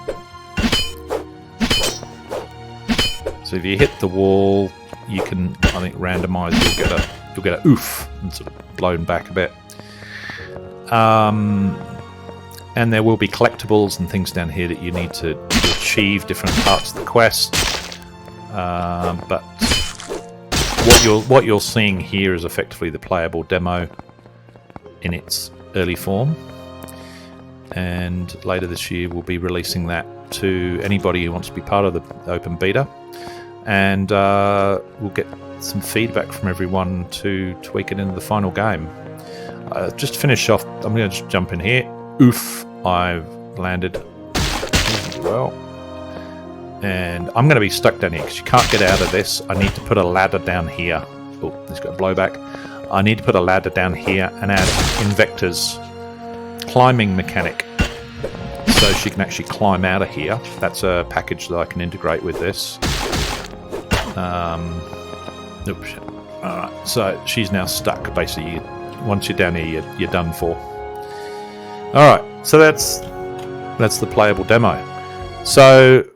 A: So if you hit the wall, you can, I think, randomise. You'll get a oof and sort of blown back a bit. And there will be collectibles and things down here that you need to achieve different parts of the quest. But what you're seeing here is effectively the playable demo in its early form. And later this year we'll be releasing that to anybody who wants to be part of the open beta. And we'll get some feedback from everyone to tweak it into the final game. Just to finish off, I'm going to just jump in here. Oof, I've landed well. And I'm going to be stuck down here because you can't get out of this. I need to put a ladder down here. Oh, this got a blowback. I need to put a ladder down here and add Invector's climbing mechanic so she can actually climb out of here. That's a package that I can integrate with this. Oops. Alright, so she's now stuck, basically. Once you're down here, you're done for. Alright, so that's the playable demo. So,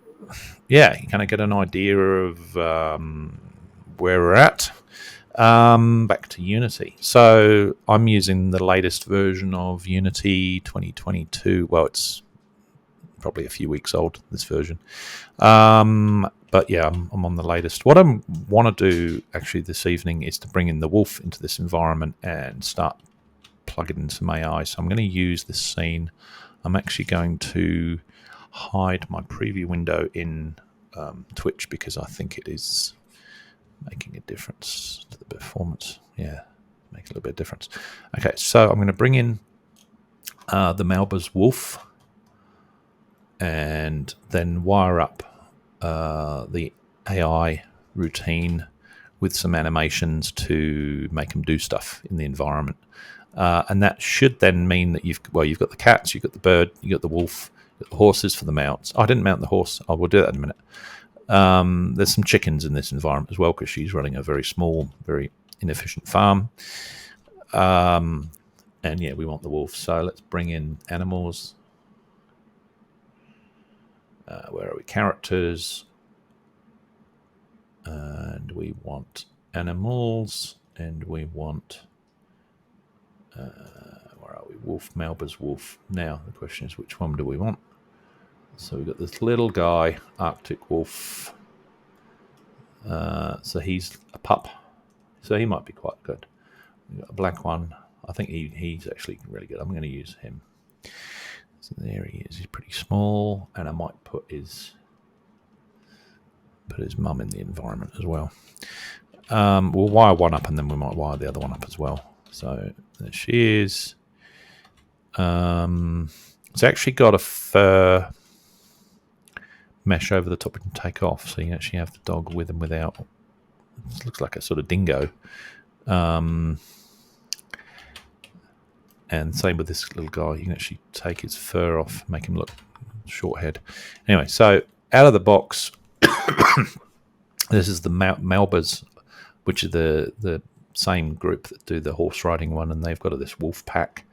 A: yeah, you kind of get an idea of where we're at. Back to Unity. So, I'm using the latest version of Unity 2022. Well, it's probably a few weeks old, this version. But yeah, I'm on the latest. What I want to do actually this evening is to bring in the wolf into this environment and start plugging in some AI. So I'm going to use this scene. I'm actually going to hide my preview window in Twitch because I think it is making a difference to the performance. Yeah, make a little bit of difference. Okay, so I'm going to bring in the Malba's wolf and then wire up the AI routine with some animations to make them do stuff in the environment, and that should then mean that you've got the cats, you've got the bird, you've got the wolf, you've got the horses for the mounts. I didn't mount the horse. I will do that in a minute. There's some chickens in this environment as well because she's running a very small, very inefficient farm. And yeah, we want the wolf. So let's bring in animals. Where are we? Characters. And we want animals. And we want... where are wolf, Melba's wolf. Now the question is, which one do we want? So we've got this little guy, Arctic wolf. So he's a pup. So he might be quite good. We've got a black one. I think he's actually really good. I'm going to use him. So there he is. He's pretty small, and I might put his mum in the environment as well. We'll wire one up, and then we might wire the other one up as well. So there she is. It's actually got a fur mesh over the top we can take off, so you can actually have the dog with and without. It looks like a sort of dingo. And same with this little guy. You can actually take his fur off, make him look short head. Anyway, so out of the box, this is the Melbas, which are the same group that do the horse riding one, and they've got this wolf pack.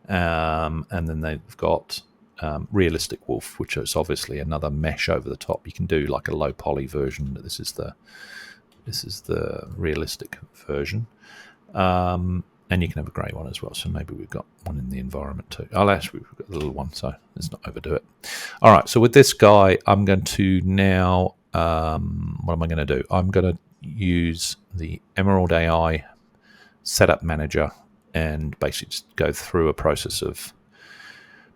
A: And then they've got realistic wolf, which is obviously another mesh over the top. You can do like a low poly version. This is the realistic version. And you can have a grey one as well. So maybe we've got one in the environment too. Oh, actually, we've got the little one, so let's not overdo it. All right, so with this guy, I'm going to now, what am I going to do? I'm going to use the Emerald AI setup manager and basically just go through a process of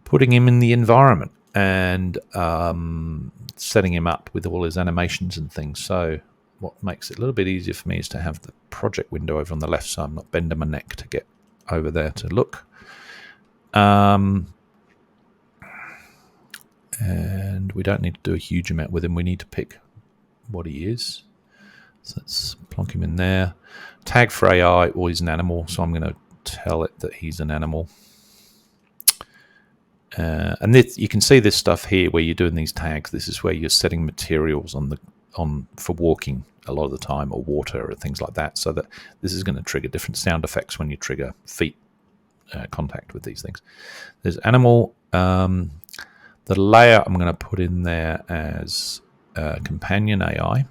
A: putting him in the environment and setting him up with all his animations and things. So what makes it a little bit easier for me is to have the project window over on the left, so I'm not bending my neck to get over there to look. And we don't need to do a huge amount with him. We need to pick what he is. So let's plonk him in there. Tag for AI, well, he's an animal, so I'm going to tell it that he's an animal. And this, you can see this stuff here where you're doing these tags. This is where you're setting materials for walking a lot of the time, or water or things like that, so that this is going to trigger different sound effects when you trigger feet contact with these things. There's animal. The layer I'm going to put in there as companion AI.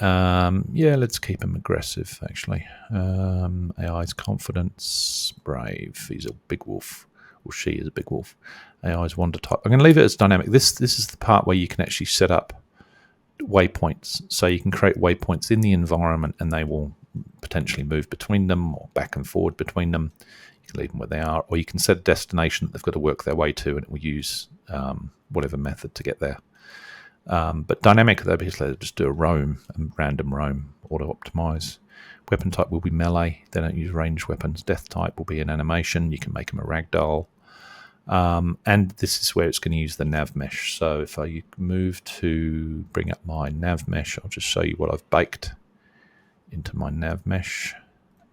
A: Yeah, let's keep him aggressive, actually. AI's confidence, brave. He's a big wolf, or she is a big wolf. AI's wander type. I'm going to leave it as dynamic. This is the part where you can actually set up waypoints. So you can create waypoints in the environment, and they will potentially move between them or back and forward between them. You can leave them where they are, or you can set a destination that they've got to work their way to, and it will use whatever method to get there. But dynamic, they'll just do a roam, a random roam, auto-optimize. Weapon type will be melee. They don't use ranged weapons. Death type will be an animation. You can make them a ragdoll. And this is where it's going to use the nav mesh. So if I move to bring up my nav mesh, I'll just show you what I've baked into my nav mesh.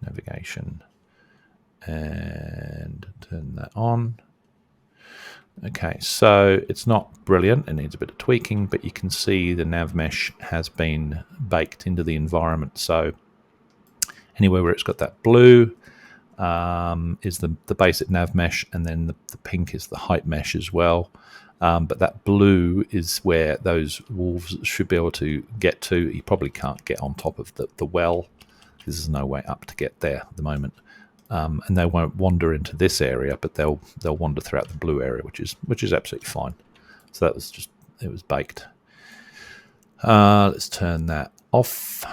A: Navigation. And turn that on. Okay, so it's not brilliant. It needs a bit of tweaking, but you can see the nav mesh has been baked into the environment. So anywhere where it's got that blue is the basic nav mesh, and then the pink is the height mesh as well. But that blue is where those wolves should be able to get to. You probably can't get on top of the well. There's no way up to get there at the moment. And they won't wander into this area, but they'll wander throughout the blue area, which is absolutely fine. So that was it was baked. Let's turn that off.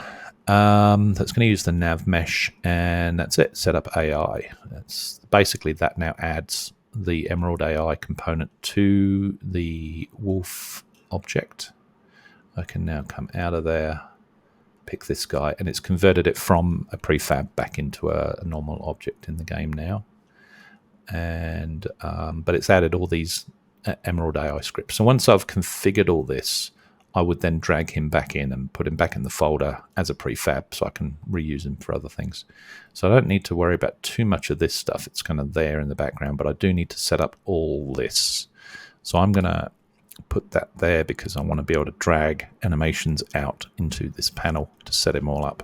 A: That's going to use the nav mesh, and that's it. Set up AI. That's basically that now adds the Emerald AI component to the wolf object. I can now come out of there, pick this guy, and it's converted it from a prefab back into a normal object in the game now. And but it's added all these Emerald AI scripts. So once I've configured all this, I would then drag him back in and put him back in the folder as a prefab, so I can reuse him for other things. So I don't need to worry about too much of this stuff. It's kind of there in the background, but I do need to set up all this. So I'm going to put that there because I want to be able to drag animations out into this panel to set him all up.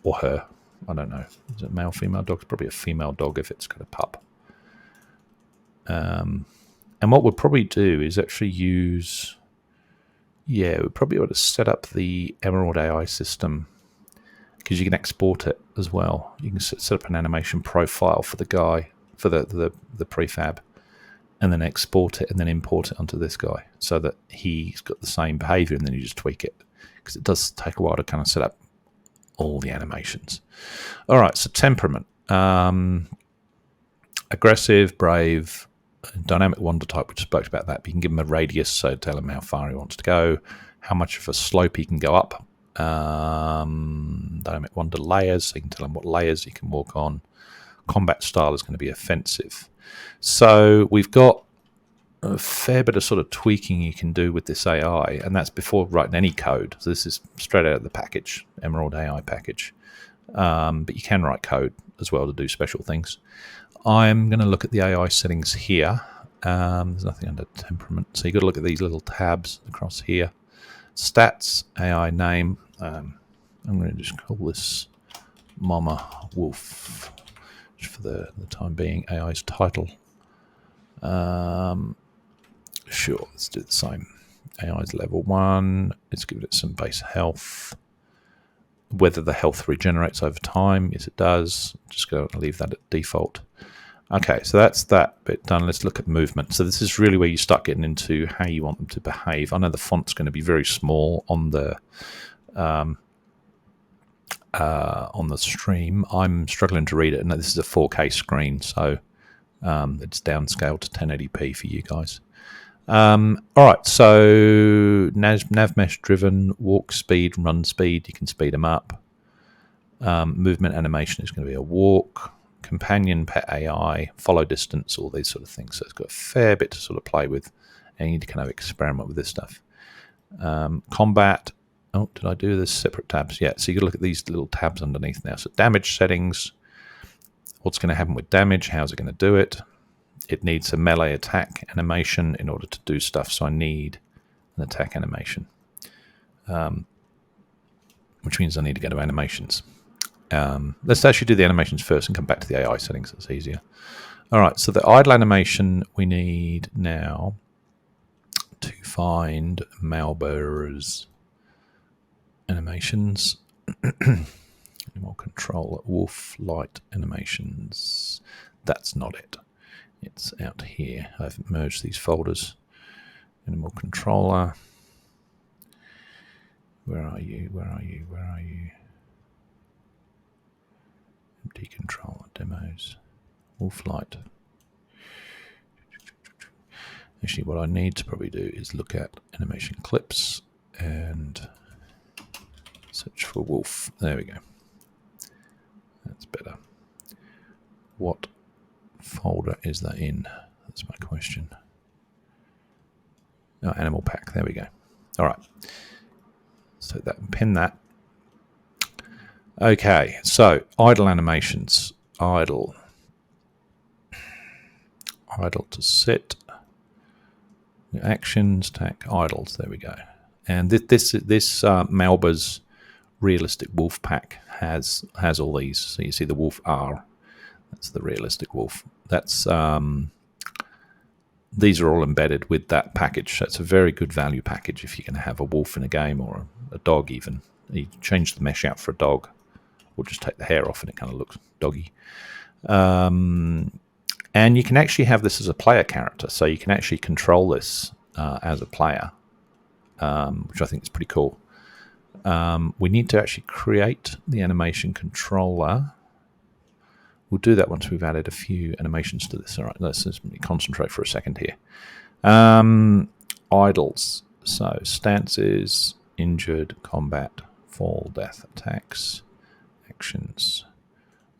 A: Or her. I don't know. Is it male, female dog? It's probably a female dog if it's got a pup. And what we'll probably do is actually use... Yeah, we'll probably be able to set up the Emerald AI system because you can export it as well. You can set up an animation profile for the guy for the prefab, and then export it and then import it onto this guy so that he's got the same behavior, and then you just tweak it, because it does take a while to kind of set up all the animations. All right, so temperament. Aggressive, brave, dynamic wander type, which spoke about that. But you can give him a radius, so tell him how far he wants to go, how much of a slope he can go up. Dynamic wander layers, so you can tell him what layers he can walk on. Combat style is going to be offensive. So we've got a fair bit of sort of tweaking you can do with this AI, and that's before writing any code. So this is straight out of the package, Emerald AI package. But you can write code as well to do special things. I'm going to look at the AI settings here. There's nothing under temperament, so you've got to look at these little tabs across here. Stats, AI name. I'm going to just call this Mama Wolf for the time being. AI's title. Sure, let's do the same. AI's level 1. Let's give it some base health. Whether the health regenerates over time. Yes, it does. Just go and leave that at default. Okay, so that's that bit done. Let's look at movement. So this is really where you start getting into how you want them to behave. I know the font's going to be very small on the stream. I'm struggling to read it, and this is a 4K screen, so it's downscaled to 1080p for you guys. All right, so nav mesh driven, walk speed, run speed. You can speed them up. Movement animation is going to be a walk. Companion, pet AI, follow distance, all these sort of things. So it's got a fair bit to sort of play with, and you need to kind of experiment with this stuff. Combat. Oh, did I do this? Separate tabs. Yeah, so you got to look at these little tabs underneath now. So damage settings. What's going to happen with damage? How's it going to do it? It needs a melee attack animation in order to do stuff. So I need an attack animation, which means I need to go to animations. Let's actually do the animations first and come back to the AI settings. That's easier. All right, so the idle animation we need now to find Malbur's animations. Animal control, wolf light animations. That's not it. It's out here. I've merged these folders. Animal controller. Where are you? Where are you? Where are you? Empty controller demos. Wolf light. Actually, what I need to probably do is look at animation clips and search for wolf. There we go. That's better. What folder is that in? That's my question. Oh, animal pack. There we go. All right. So that and pin that. Okay. So idle animations. Idle. Idle to sit. Actions. Tack. Idles. There we go. And this Malbur's realistic wolf pack has all these. So you see the wolf R. That's the realistic wolf. That's these are all embedded with that package. That's a very good value package if you're going to have a wolf in a game, or a dog even. You change the mesh out for a dog, or just take the hair off and it kind of looks doggy. And you can actually have this as a player character, so you can actually control this as a player, which I think is pretty cool. We need to actually create the animation controller. We'll do that once we've added a few animations to this. All right, let's just concentrate for a second here. Idles. So stances, injured, combat, fall, death, attacks, actions.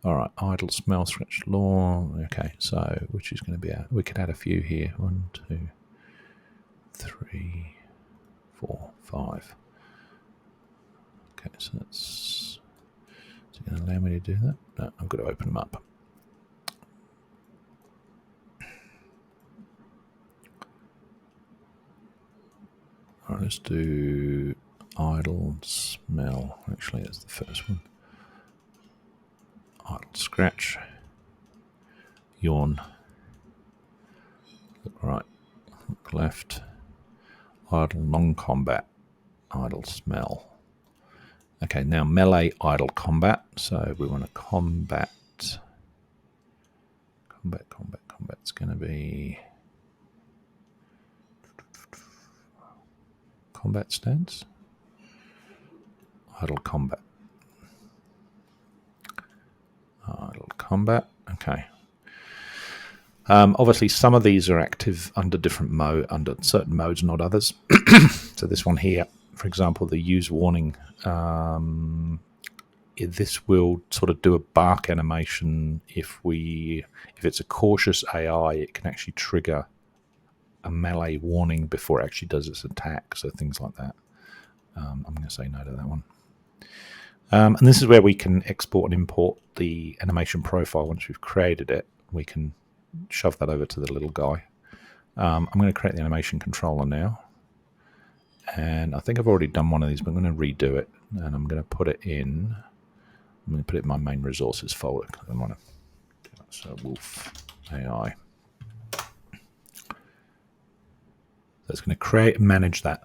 A: All right, idle, smell, scratch, law. Okay, so which is going to be we could add a few here. 1, 2, 3, 4, 5. Okay, so that's... Is it going to allow me to do that? No, I've got to open them up. All right, let's do idle, smell. Actually, that's the first one. Idle, scratch, yawn, look right, look left, idle, non-combat, idle, smell. Okay, now melee, idle, combat. So we want to combat Combat's going to be combat stance. Idle combat. Okay. Obviously, some of these are active under under certain modes, not others. So this one here, for example, the use warning. This will sort of do a bark animation. If it's a cautious AI, it can actually trigger a melee warning before it actually does its attack. So things like that. I'm going to say no to that one. And this is where we can export and import the animation profile. Once we've created it, we can shove that over to the little guy. I'm going to create the animation controller now. And I think I've already done one of these, but I'm going to redo it. And I'm going to put it in. I'm going to put it in my main resources folder. I want to do that. So Wolf AI. So it's going to create and manage that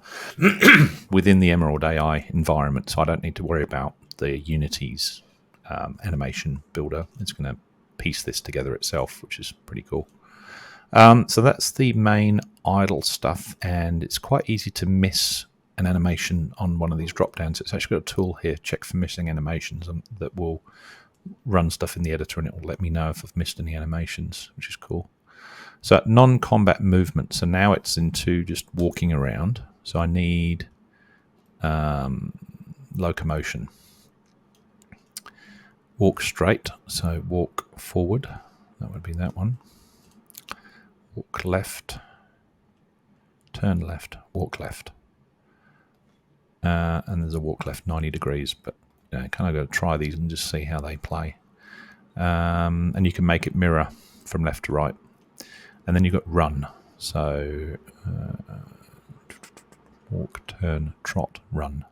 A: within the Emerald AI environment. So I don't need to worry about the Unity's animation builder. It's going to piece this together itself, which is pretty cool. So that's the main idle stuff, and it's quite easy to miss an animation on one of these drop downs. It's actually got a tool here, check for missing animations, that will run stuff in the editor, and it will let me know if I've missed any animations, which is cool. So non-combat movement. So now it's into just walking around. So I need locomotion. Walk straight. So walk forward. That would be that one. Walk left. Turn left. Walk left. And there's a walk left 90 degrees. But kind of got to try these and just see how they play. And you can make it mirror from left to right. And then you've got run. So walk, turn, trot, run.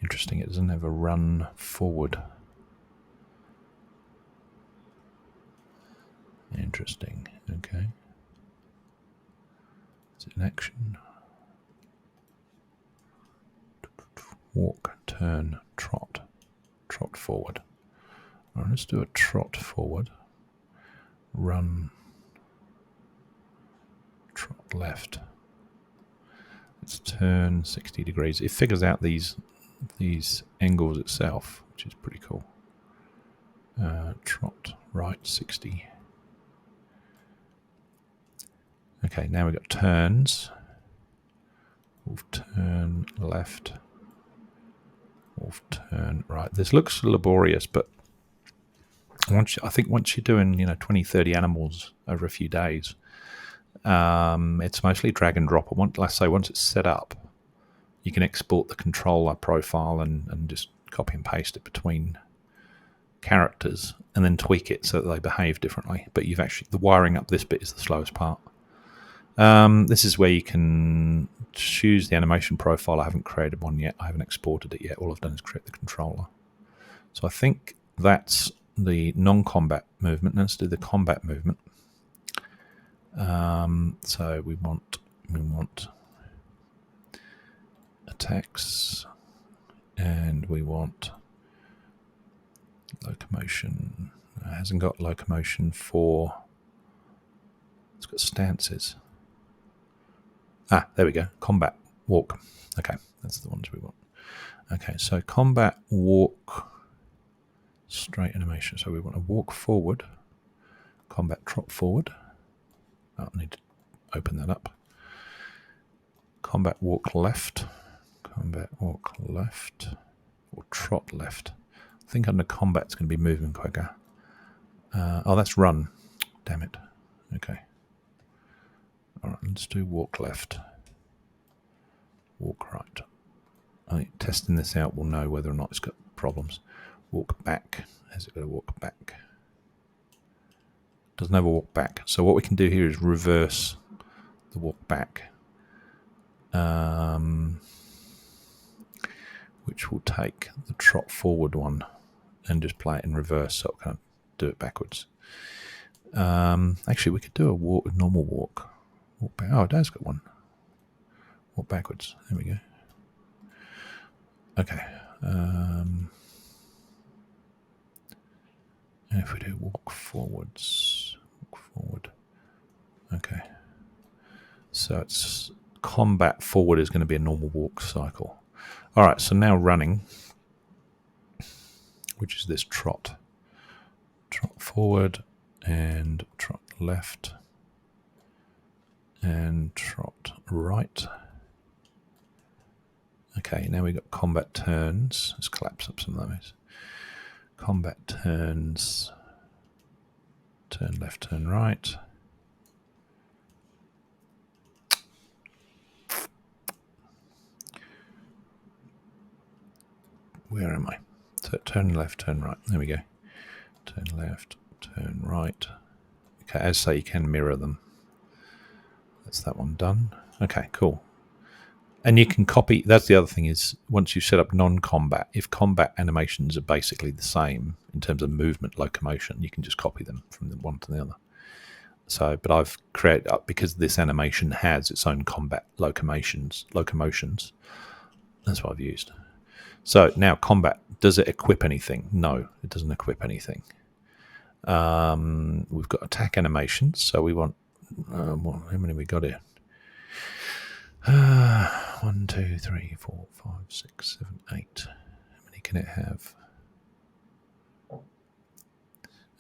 A: Interesting, it doesn't have a run forward. Interesting, okay. Is it an action? Walk, turn, trot. Trot forward. All right, let's do a trot forward. Run, trot left. Let's turn 60 degrees. It figures out these angles itself, which is pretty cool. Trot right 60. Okay, now we've got turns. Wolf turn left. Wolf turn right. This looks laborious, but I think once you're doing 20, 30 animals over a few days, it's mostly drag and drop. Once it's set up, you can export the controller profile and just copy and paste it between characters and then tweak it so that they behave differently. But the wiring up this bit is the slowest part. This is where you can choose the animation profile. I haven't created one yet. I haven't exported it yet. All I've done is create the controller. So I think that's the non-combat movement. Let's do the combat movement. So we want attacks, and we want locomotion. It hasn't got locomotion for. It's got stances. There we go. Combat walk. Okay, that's the ones we want. Okay, so combat walk. Straight animation. So we want to walk forward. Combat trot forward. I need to open that up. Combat walk left. Combat walk left. Or trot left. I think under combat it's going to be moving quicker. That's run. Damn it. Okay. Alright, let's do walk left. Walk right. I think testing this out will know whether or not it's got problems. Walk back. Has it got to walk back? Doesn't have a walk back. So what we can do here is reverse the walk back. Which will take the trot forward one and just play it in reverse, so it can't do it backwards. Actually, we could do a normal walk. Walk back. Oh, it does got one. Walk backwards. There we go. Okay. If we do walk forwards, walk forward. Okay. So it's combat forward is going to be a normal walk cycle. All right, so now running, which is this trot. Trot forward and trot left and trot right. Okay, now we've got combat turns. Let's collapse up some of those. Combat turns, turn left, turn right. Where am I? Turn left, turn right. There we go. Turn left, turn right. Okay, as say, you can mirror them. That's that one done. Okay, cool. And you can copy. That's the other thing is once you set up non-combat, if combat animations are basically the same in terms of movement, locomotion, you can just copy them from the one to the other. So, but I've created up because this animation has its own combat locomotions. That's what I've used. So now combat, does it equip anything? No, it doesn't equip anything. We've got attack animations. So we want, how many we got here? 1, 2, 3, 4, 5, 6, 7, 8. How many can it have?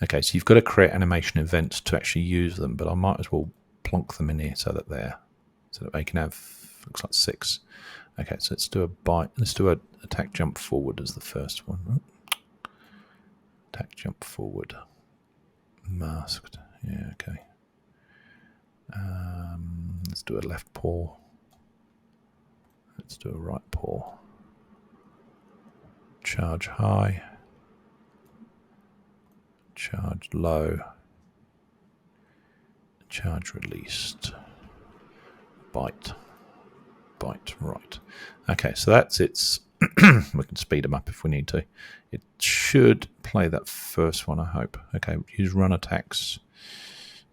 A: Okay, so you've got to create animation events to actually use them, but I might as well plonk them in here so that they can have, looks like 6. Okay, so let's do a bite. Let's do a attack jump forward as the first one. Attack jump forward. Masked. Yeah, okay. Let's do a left paw. Let's do a right paw. Charge high. Charge low. Charge released. Bite. Bite right. Okay, so that's its. We can speed them up if we need to. It should play that first one, I hope. Okay, use run attacks.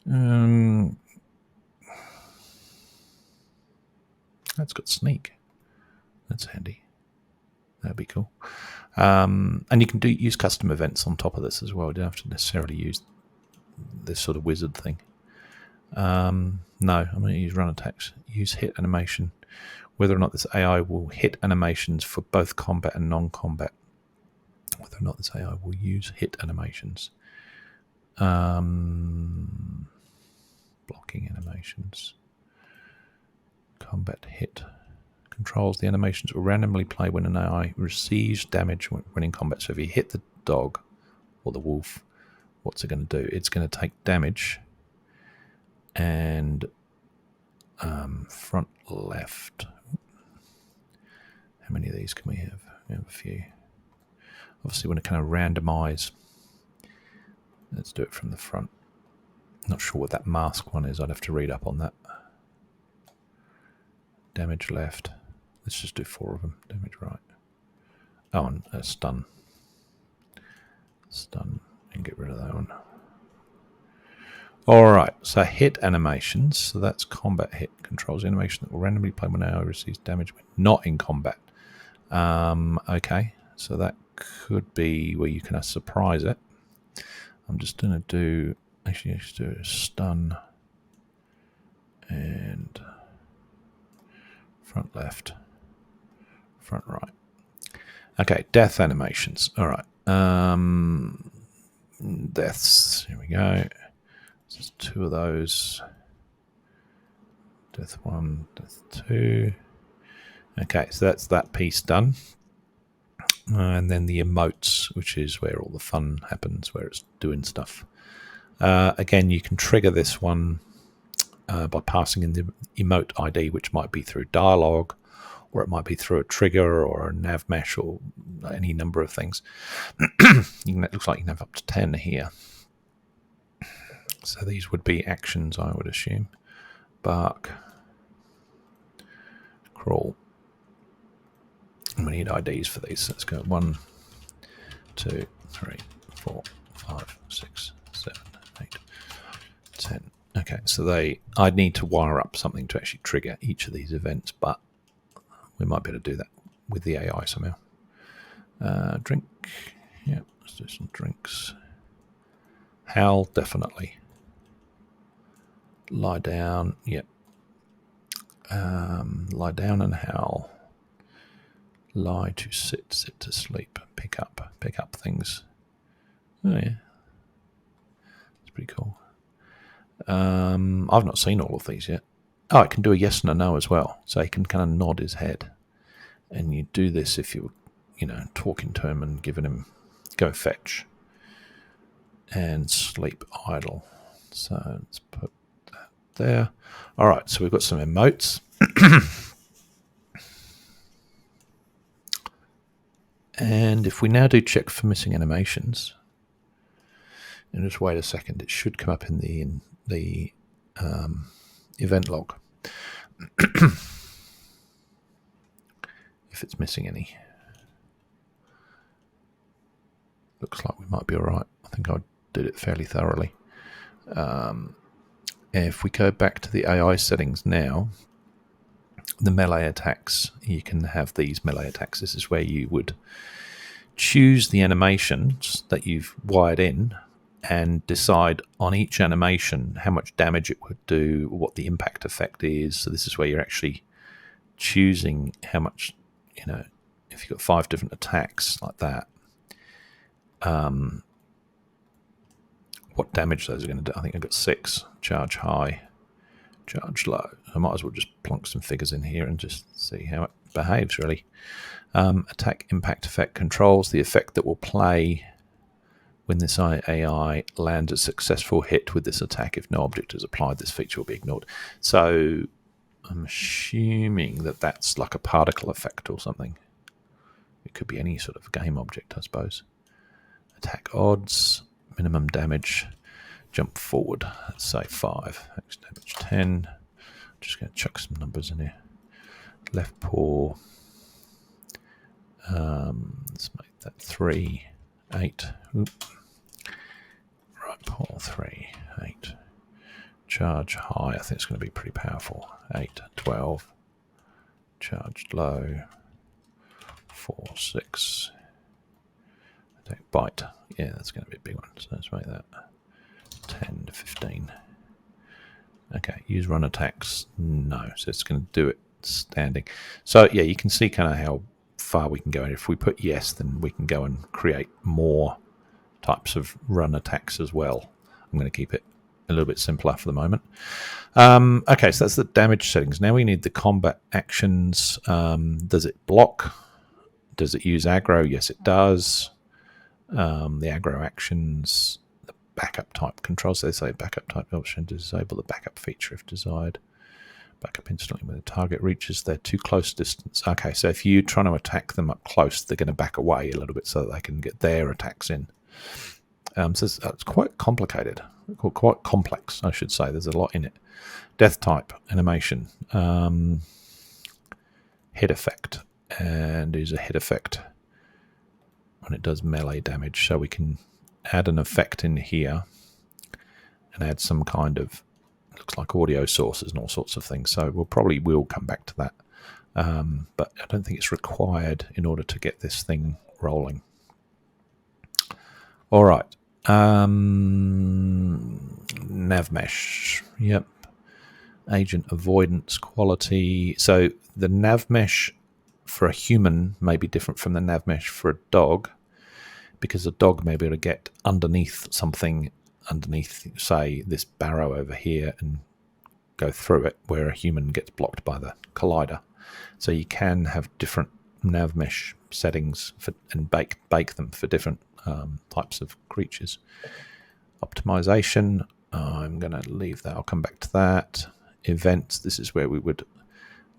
A: That's got sneak. That's handy. That'd be cool. And you can use custom events on top of this as well. You don't have to necessarily use this sort of wizard thing. No, I'm going to use run attacks. Use hit animation. Whether or not this AI will hit animations for both combat and non-combat. Whether or not this AI will use hit animations. Blocking animations. Combat hit. Controls the animations will randomly play when an AI receives damage when in combat. So if you hit the dog or the wolf, what's it going to do? It's going to take damage and front left. How many of these can we have? We have a few. Obviously, we want to kind of randomize. Let's do it from the front. Not sure what that mask one is. I'd have to read up on that. Damage left. Let's just do 4 of them. Damage right. Oh, and stun. Stun and get rid of that one. All right, so hit animations. So that's combat hit. Controls the animation that will randomly play when AI receives damage when not in combat. Okay, so that could be where you can surprise it. I'm just going to do, actually, let's do a stun and front left, front right. Okay, death animations. All right, deaths. Here we go. Just 2 of those. Death 1, death 2. Okay, so that's that piece done. And then the emotes, which is where all the fun happens, where it's doing stuff. Again, you can trigger this one by passing in the emote ID, which might be through dialogue, or it might be through a trigger or a nav mesh or any number of things. It looks like you can have up to 10 here. So these would be actions, I would assume. Bark. Crawl. And we need IDs for these. Let's go 1, 2, 3, 4, 5, 6, 7, 8, 10. Okay, so I'd need to wire up something to actually trigger each of these events, but we might be able to do that with the AI somehow. Drink. Yeah, let's do some drinks. Howl, definitely. Lie down, yep. Lie down and howl. Lie to sit, sit to sleep. Pick up things. Oh yeah, it's pretty cool. I've not seen all of these yet. Oh, it can do a yes and a no as well. So he can kind of nod his head. And you do this if you're, talking to him and giving him go fetch and sleep idle. So let's put that there. All right, so we've got some emotes. And if we now do check for missing animations, and just wait a second, it should come up in the event log. If it's missing any. Looks like we might be all right. I think I did it fairly thoroughly. If we go back to the AI settings now, the melee attacks, you can have these melee attacks. This is where you would choose the animations that you've wired in and decide on each animation how much damage it would do, what the impact effect is. So this is where you're actually choosing how much, if you've got 5 different attacks like that, what damage those are going to do. I think I've got 6. Charge high, charge low. I might as well just plonk some figures in here and just see how it behaves, really. Attack impact effect controls the effect that will play when this AI lands a successful hit with this attack. If no object is applied, this feature will be ignored. So I'm assuming that that's like a particle effect or something. It could be any sort of game object, I suppose. Attack odds, minimum damage, jump forward, let's say 5, max damage 10. Just going to chuck some numbers in here. Left paw, let's make that 3, 8. Oop. Right paw 3, 8. Charge high, I think it's going to be pretty powerful. 8, 12. Charged low, 4, 6. Attack bite, yeah, that's going to be a big one. So let's make that 10 to 15. Okay, use run attacks, no. So it's going to do it standing. So yeah, you can see kind of how far we can go. And if we put yes, then we can go and create more types of run attacks as well. I'm going to keep it a little bit simpler for the moment. Okay, so that's the damage settings. Now we need the combat actions. Does it block? Does it use aggro? Yes, it does. The aggro actions, the backup type controls. They say backup type option to disable the backup feature if desired. Backup instantly when the target reaches their too close distance. Okay, so if you're trying to attack them up close, they're going to back away a little bit so that they can get their attacks in. So it's quite complicated, quite complex, I should say. There's a lot in it. Death type, animation, hit effect, and use a hit effect when it does melee damage. So we can add an effect in here and add some kind of, looks like audio sources and all sorts of things. So we'll probably will come back to that. But I don't think it's required in order to get this thing rolling. All right. Nav mesh. Yep. Agent avoidance quality. So the nav mesh for a human may be different from the nav mesh for a dog, because a dog may be able to get underneath something, underneath, say, this barrow over here and go through it, where a human gets blocked by the collider. So you can have different nav mesh settings for, and bake them for different types of creatures. Optimization, I'm going to leave that. I'll come back to that. Events, this is where we would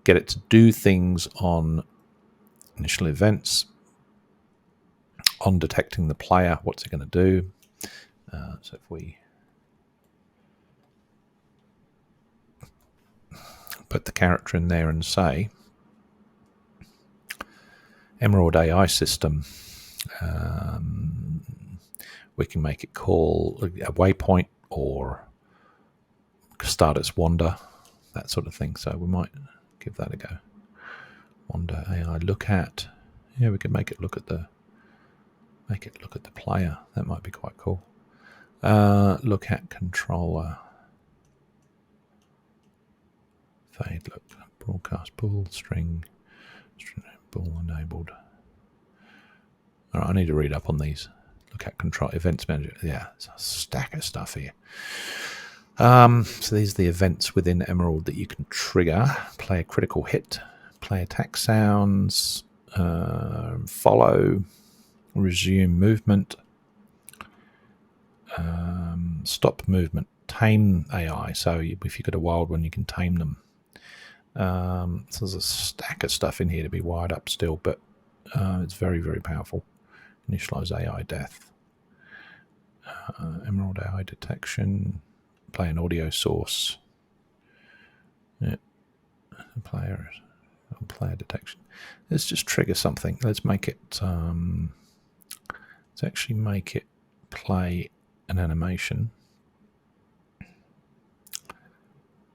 A: get it to do things on initial events. On detecting the player, what's it going to do? So if we put the character in there and say Emerald AI system, we can make it call a waypoint or start its wander, that sort of thing. So we might give that a go. Wander AI look at. Yeah, we could make it look at the player. That might be quite cool. Look at controller. Fade look. Broadcast bool string. Bool enabled. Alright, I need to read up on these. Look at control events manager. Yeah, there's a stack of stuff here. So these are the events within Emerald that you can trigger. Play a critical hit, play attack sounds, follow, resume movement, stop movement, tame AI. So if you've got a wild one, you can tame them. So there's a stack of stuff in here to be wired up still, but it's very, very powerful. Initialize AI death. Emerald AI detection. Play an audio source. Yeah. Player detection. Let's just trigger something. Let's make it let's actually make it play an animation.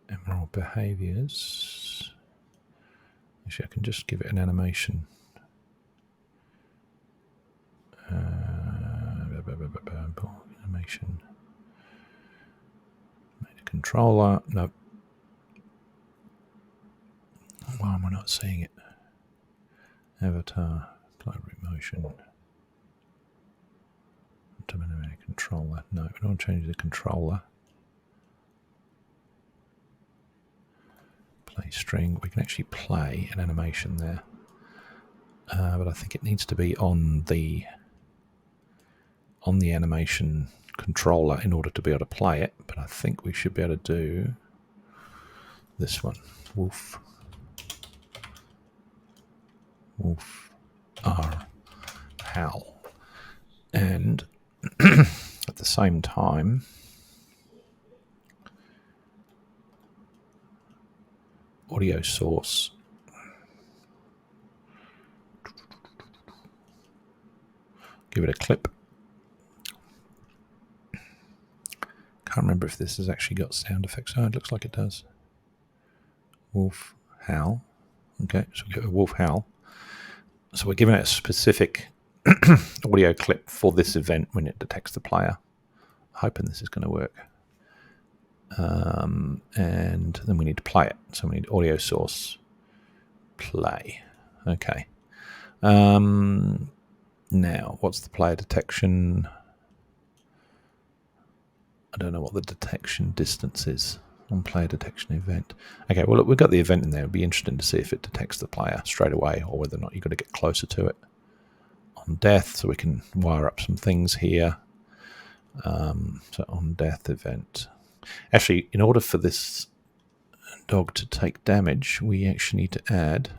A: Emerald behaviors. Actually, I can just give it an animation. Animation. Made a controller. No. Why am I not seeing it? Avatar. Play motion. Controller. No, we don't change the controller. Play string. We can actually play an animation there. But I think it needs to be on the animation controller in order to be able to play it. But I think we should be able to do this one. Wolf. R. Howl. And at the same time, audio source. Give it a clip. Can't remember if this has actually got sound effects. Oh, it looks like it does. Wolf howl. Okay, so we get a wolf howl. So we're giving it a specific audio clip for this event when it detects the player. Hoping this is going to work. And then we need to play it. So we need audio source. Play. Okay. Now, what's the player detection? I don't know what the detection distance is on player detection event. Okay, well, look, we've got the event in there. It'd be interesting to see if it detects the player straight away or whether or not you've got to get closer to it. On death, so we can wire up some things here. So on death event. Actually, in order for this dog to take damage, we actually need to add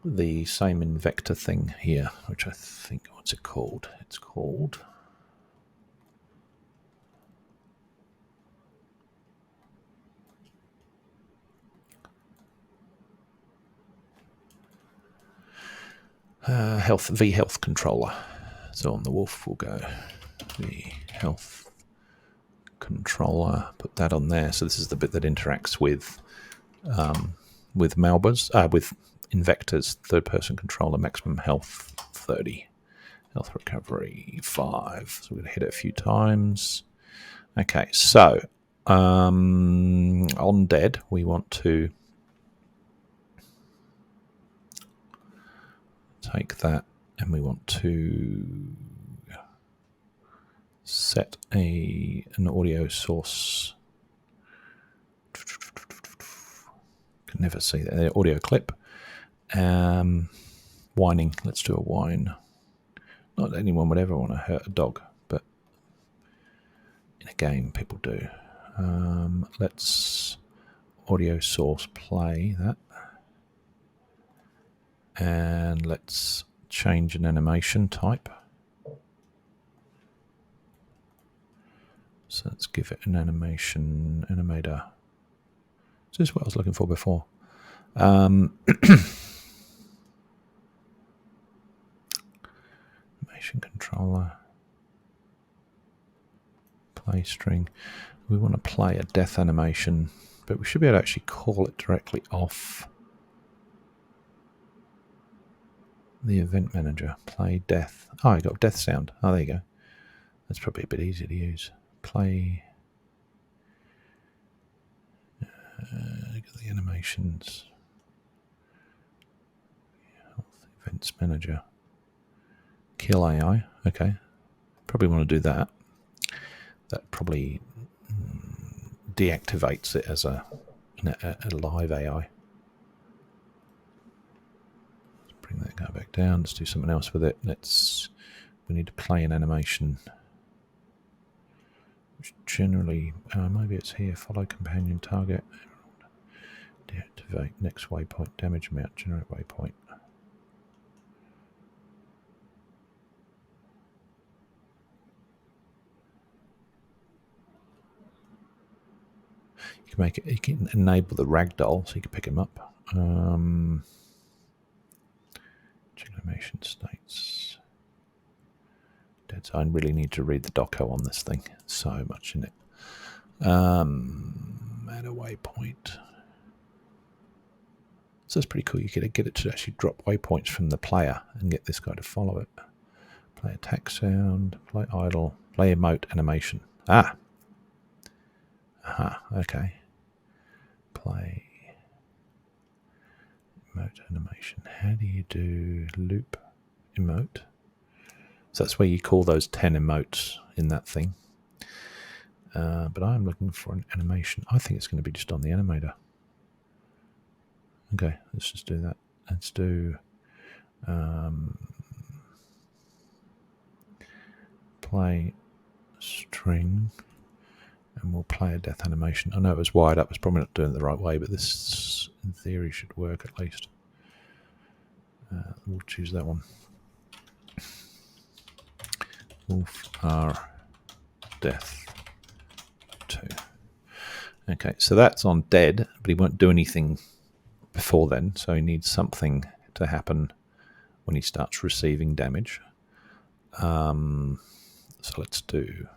A: the same invector thing here, which I think, what's it called? It's called health controller. So on the wolf we'll go the health controller, put that on there. So this is the bit that interacts with Malbas, with invectors, third person controller, maximum health 30, health recovery 5. So we're going to hit it a few times. Okay, so on dead we want to take that and we want to set an audio source. Can never see that audio clip. Whining. Let's do a whine. Not that anyone would ever want to hurt a dog, but in a game people do. Let's audio source play that. And let's change an animation type. So let's give it an animator. This is what I was looking for before. Animation controller. Play string. We want to play a death animation, but we should be able to actually call it directly off the event manager. Play death. Oh, I got death sound. Oh, there you go. That's probably a bit easier to use. Play. Look at the animations. Health Events Manager. Kill AI. Okay. Probably want to do that. That probably deactivates it as a live AI. Let's bring that guy back down. Let's do something else with it. We need to play an animation. Which generally, maybe it's here. Follow companion target. Deactivate next waypoint. Damage amount. Generate waypoint. You can make it. You can enable the ragdoll, so you can pick him up. Animation states. Dead zone. Really need to read the doco on this thing. So much in it. Add a waypoint. So it's pretty cool. You get it to actually drop waypoints from the player and get this guy to follow it. Play attack sound. Play idle. Play emote animation. Ah. Aha. Okay. Play emote animation. How do you do loop emote? So that's where you call those 10 emotes in that thing. But I'm looking for an animation. I think it's going to be just on the animator. Okay, let's just do that. Let's do play string, and we'll play a death animation. I know it was wired up. It's probably not doing it the right way, but this, in theory, should work at least. We'll choose that one. Wolf R death 2. Okay, so that's on dead, but he won't do anything before then, so he needs something to happen when he starts receiving damage. So let's do... There's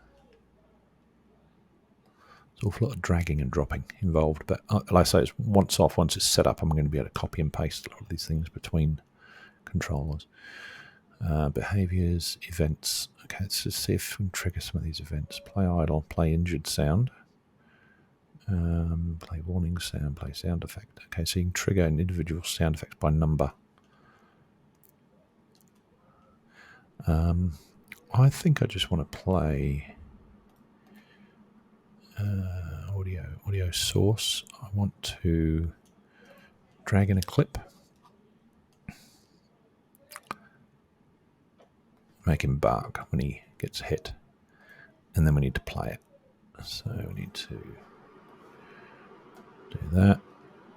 A: an awful lot of dragging and dropping involved, but like I say, it's once it's set up, I'm going to be able to copy and paste a lot of these things between controllers. Behaviors, events. Okay, let's just see if we can trigger some of these events. Play idle, play injured sound. Play warning sound, play sound effect. Okay, so you can trigger an individual sound effect by number. I think I just want to play audio source. I want to drag in a clip. Make him bark when he gets hit. And then we need to play it. So we need to do that.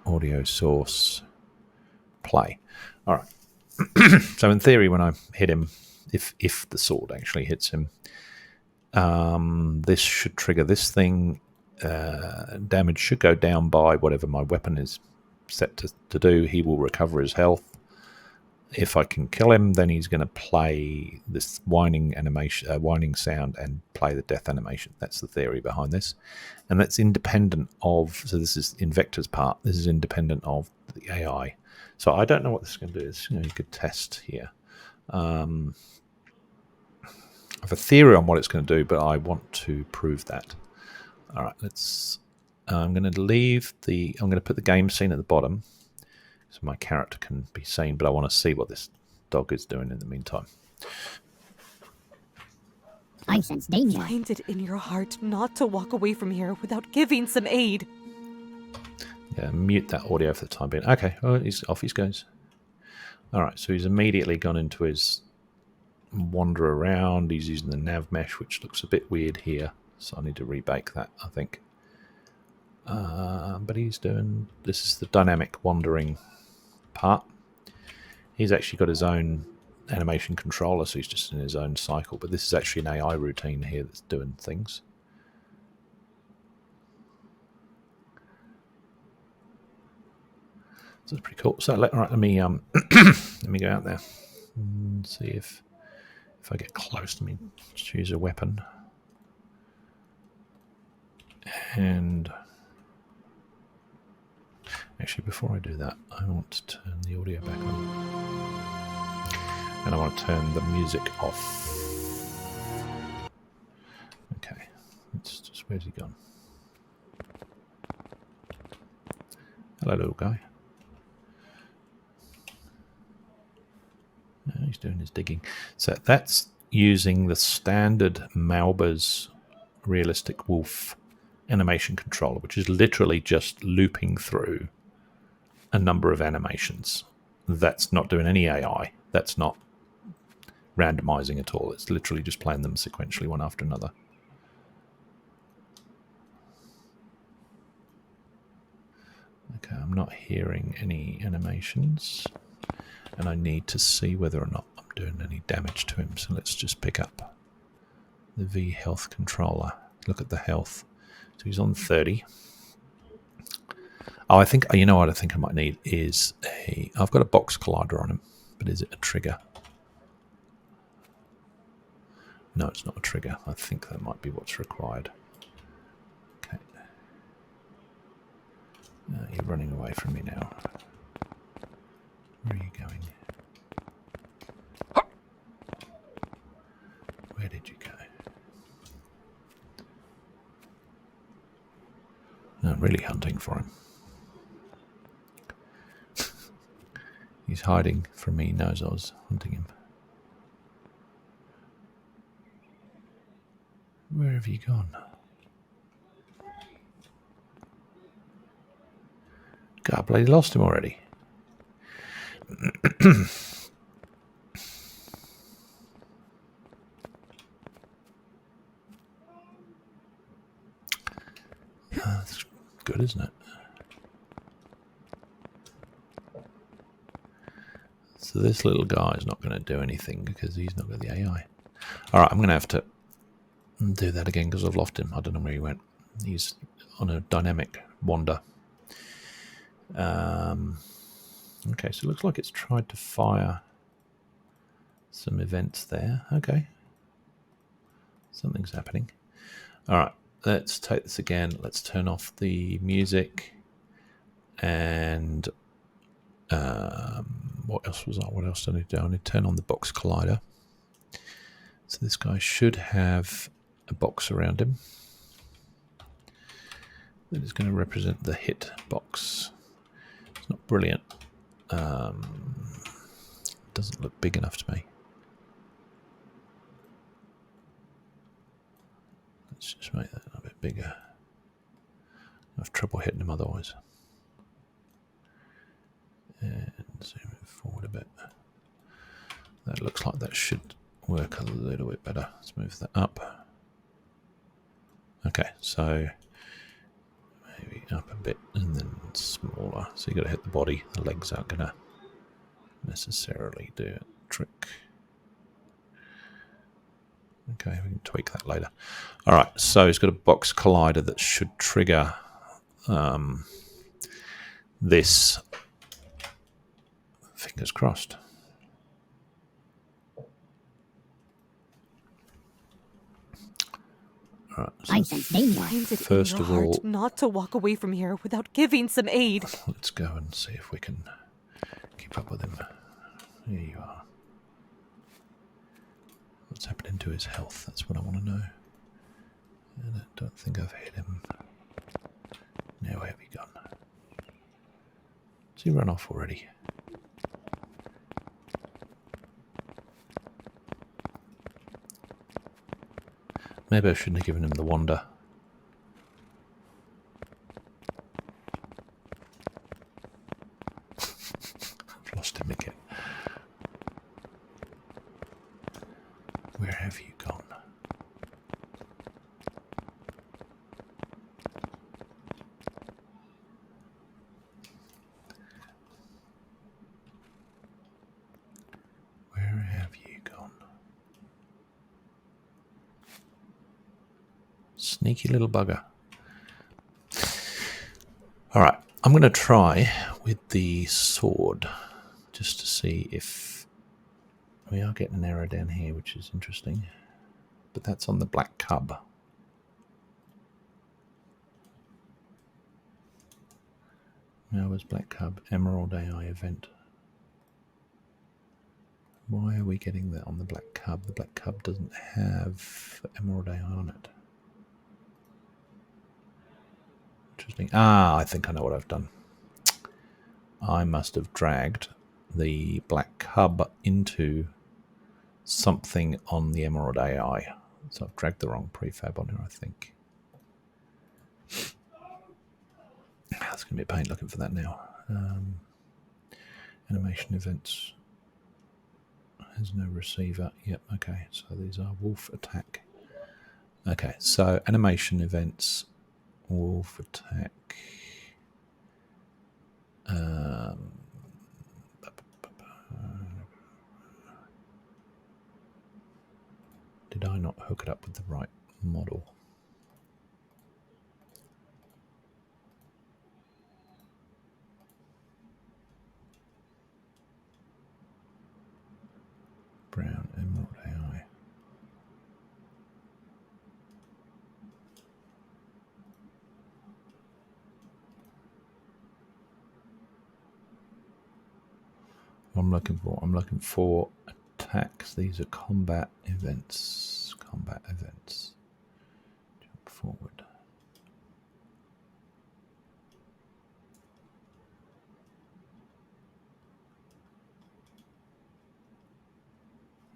A: Audio source. Play. All right. So in theory, when I hit him, if the sword actually hits him, this should trigger this thing. Damage should go down by whatever my weapon is set to do. He will recover his health. If I can kill him, then he's going to play this whining animation, whining sound, and play the death animation. That's the theory behind this, and that's independent of. So this is in Vector's part. This is independent of the AI. So I don't know what this is going to do. You could test here. I have a theory on what it's going to do, but I want to prove that. All right, let's. I'm going to leave the. I'm going to put the game scene at the bottom, so my character can be seen, but I want to see what this dog is doing in the meantime.
B: I sense danger.
C: Find it in your heart not to walk away from here without giving some aid.
A: Yeah, mute that audio for the time being. Okay, he's off he goes. All right, so he's immediately gone into his wander around. He's using the nav mesh, which looks a bit weird here, so I need to rebake that, I think. But he's doing... This is the dynamic wandering part. He's actually got his own animation controller, so he's just in his own cycle, but this is actually an AI routine here that's doing things. So it's pretty cool. So all right, let me let me go out there and see if I get close. Let me choose a weapon, and actually before I do that, I want to turn the audio back on, and I want to turn the music off. Where's he gone? Hello, little guy. No, he's doing his digging. So that's using the standard Malber's realistic wolf animation controller, which is literally just looping through a number of animations. That's not doing any AI. That's not randomizing at all. It's literally just playing them sequentially one after another. Okay, I'm not hearing any animations, and I need to see whether or not I'm doing any damage to him. So let's just pick up the V health controller. Look at the health. So he's on 30. Oh, I think, you know what I think I might need is I've got a box collider on him, but is it a trigger? No, it's not a trigger. I think that might be what's required. Okay. You're running away from me now. Where are you going? Where did you go? No, I'm really hunting for him. He's hiding from me. He knows I was hunting him. Where have you gone? God, I bloody lost him already. That's good, isn't it? So this little guy is not going to do anything because he's not got the AI. All right, I'm going to have to do that again because I've lost him. I don't know where he went. He's on a dynamic wander. Okay, so it looks like it's tried to fire some events there. Okay. Something's happening. All right, let's take this again. Let's turn off the music. And what else was that? What else do I need to do? I need to turn on the box collider. So this guy should have a box around him that is going to represent the hit box. It's not brilliant. Doesn't look big enough to me. Let's just make that a bit bigger. I have trouble hitting him otherwise. And zoom it forward a bit. That looks like that should work a little bit better. Let's move that up. Okay, so maybe up a bit and then smaller. So you got to hit the body. The legs aren't going to necessarily do a trick. Okay, we can tweak that later. All right, so he's got a box collider that should trigger this. Fingers crossed. All right, so
B: I sense danger.
C: Find it
A: first
C: in your
A: of
C: heart
A: all,
C: not to walk away from here without giving some aid.
A: let's go and see if we can keep up with him. Here you are. What's happening to his health? That's what I want to know. And I don't think I've hit him. Now where have you gone? Has he run off already? Maybe I shouldn't have given him the wander. I've lost him again. Where have you gone? Where have you gone? Sneaky little bugger. All right, I'm going to try with the sword just to see if we are getting an arrow down here, which is interesting. But that's on the black cub. Now was black cub emerald AI event. Why are we getting that on the black cub? The black cub doesn't have emerald AI on it. interesting. Ah, I think I know what I've done. I must have dragged the black cub into something on the Emerald AI. So I've dragged the wrong prefab on here, I think. That's going to be a pain looking for that now. Animation events. Has no receiver. Yep, okay. So these are wolf attack. Okay, so animation events, wolf attack. Did I not hook it up with the right model? Brown Emerald AI. What I'm looking for attacks. These are combat events. Combat events. Jump forward.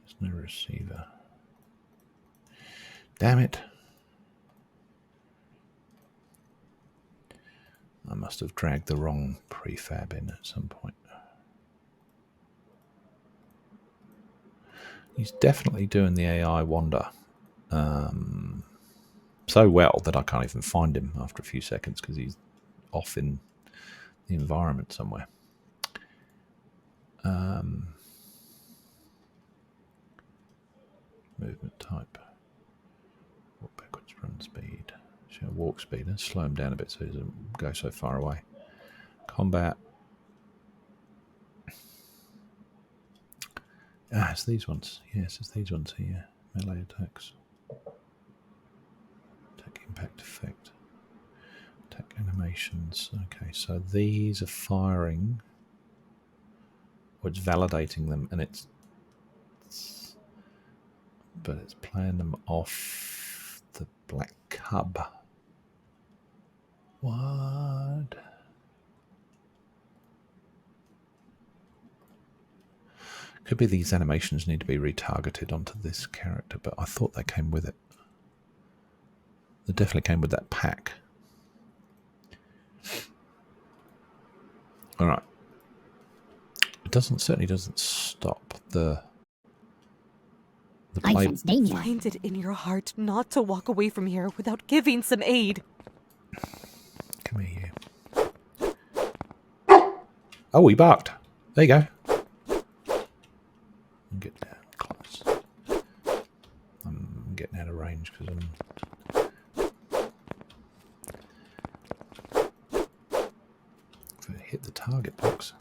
A: There's no receiver. Damn it. I must have dragged the wrong prefab in at some point. He's definitely doing the AI wander so well that I can't even find him after a few seconds because he's off in the environment somewhere. Movement type. Walk backwards, run speed. Show walk speed. Let's slow him down a bit so he doesn't go so far away. Combat. Ah, it's these ones. Yes, it's these ones here. Melee attacks. Attack impact effect. Attack animations. Okay, so these are firing. Or it's validating them, and it's but it's playing them off the black cub. What? Could be these animations need to be retargeted onto this character, but I thought they came with it. They definitely came with that pack. All right. It certainly doesn't stop the
B: I
A: play.
B: sense danger.
C: Find it in your heart not to walk away from here without giving some aid.
A: Come here, you. Oh, he barked. There you go. Get down close. I'm getting out of range because I'm. If I hit the target box.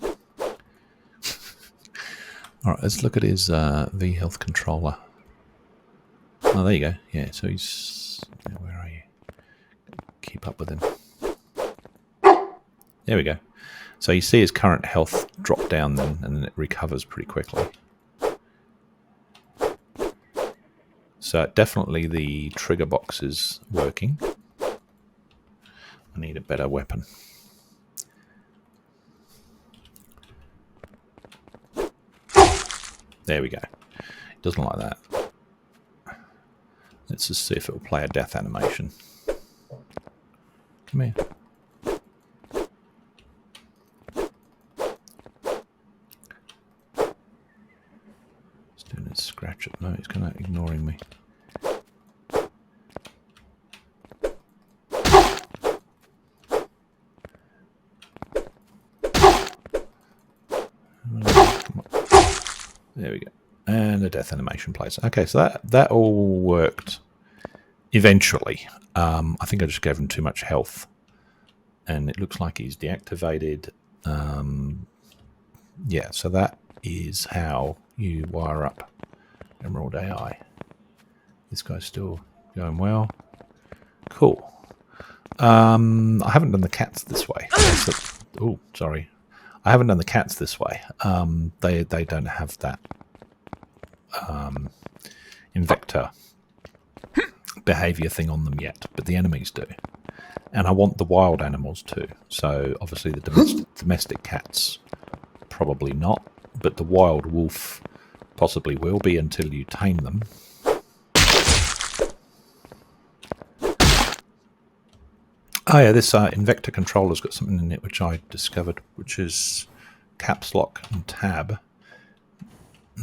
A: All right, let's look at his V health controller. Oh, there you go. Yeah, so he's. Where are you? Keep up with him. There we go. So you see his current health drop down then, and then it recovers pretty quickly. So definitely the trigger box is working. I need a better weapon. There we go. It doesn't like that. Let's just see if it will play a death animation. Come here. It's doing a scratch it. No, it's kind of ignoring me. There we go. And the death animation plays. Okay, so that all worked eventually. I think I just gave him too much health. And it looks like he's deactivated. Yeah, so that is how you wire up Emerald AI. This guy's still going well. Cool. I haven't done the cats this way. Oh, sorry. I haven't done the cats this way. They don't have that invector behavior thing on them yet, but the enemies do. And I want the wild animals too. So obviously the domestic cats, probably not. But the wild wolf possibly will be until you tame them. Oh yeah, this Invector controller's got something in it which I discovered, which is caps lock and tab.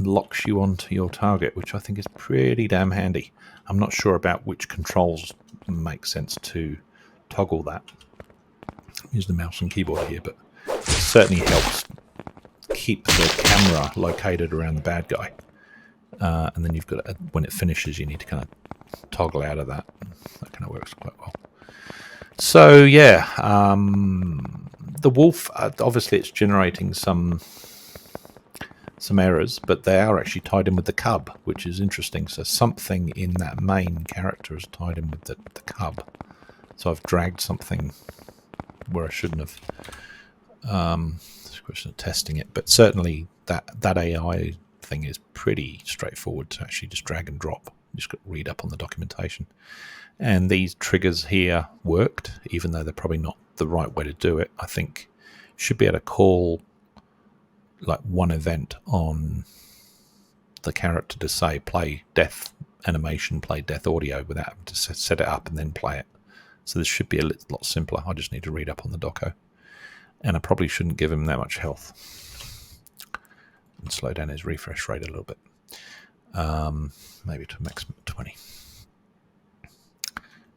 A: Locks you onto your target, which I think is pretty damn handy. I'm not sure about which controls make sense to toggle that. Use the mouse and keyboard here, but it certainly helps keep the camera located around the bad guy. And then you've got, when it finishes, you need to kind of toggle out of that. That kind of works quite well. So yeah, the wolf, obviously it's generating some errors, but they are actually tied in with the cub, which is interesting. So something in that main character is tied in with the cub. So I've dragged something where I shouldn't have. It's a question of testing it, but certainly that AI thing is pretty straightforward to actually just drag and drop. You just got to read up on the documentation. And these triggers here worked, even though they're probably not the right way to do it. I think should be able to call like one event on the character to say play death animation, play death audio, without having to set it up and then play it. So this should be a lot simpler. I just need to read up on the doco. And I probably shouldn't give him that much health. And slow down his refresh rate a little bit. Maybe to a maximum of 20.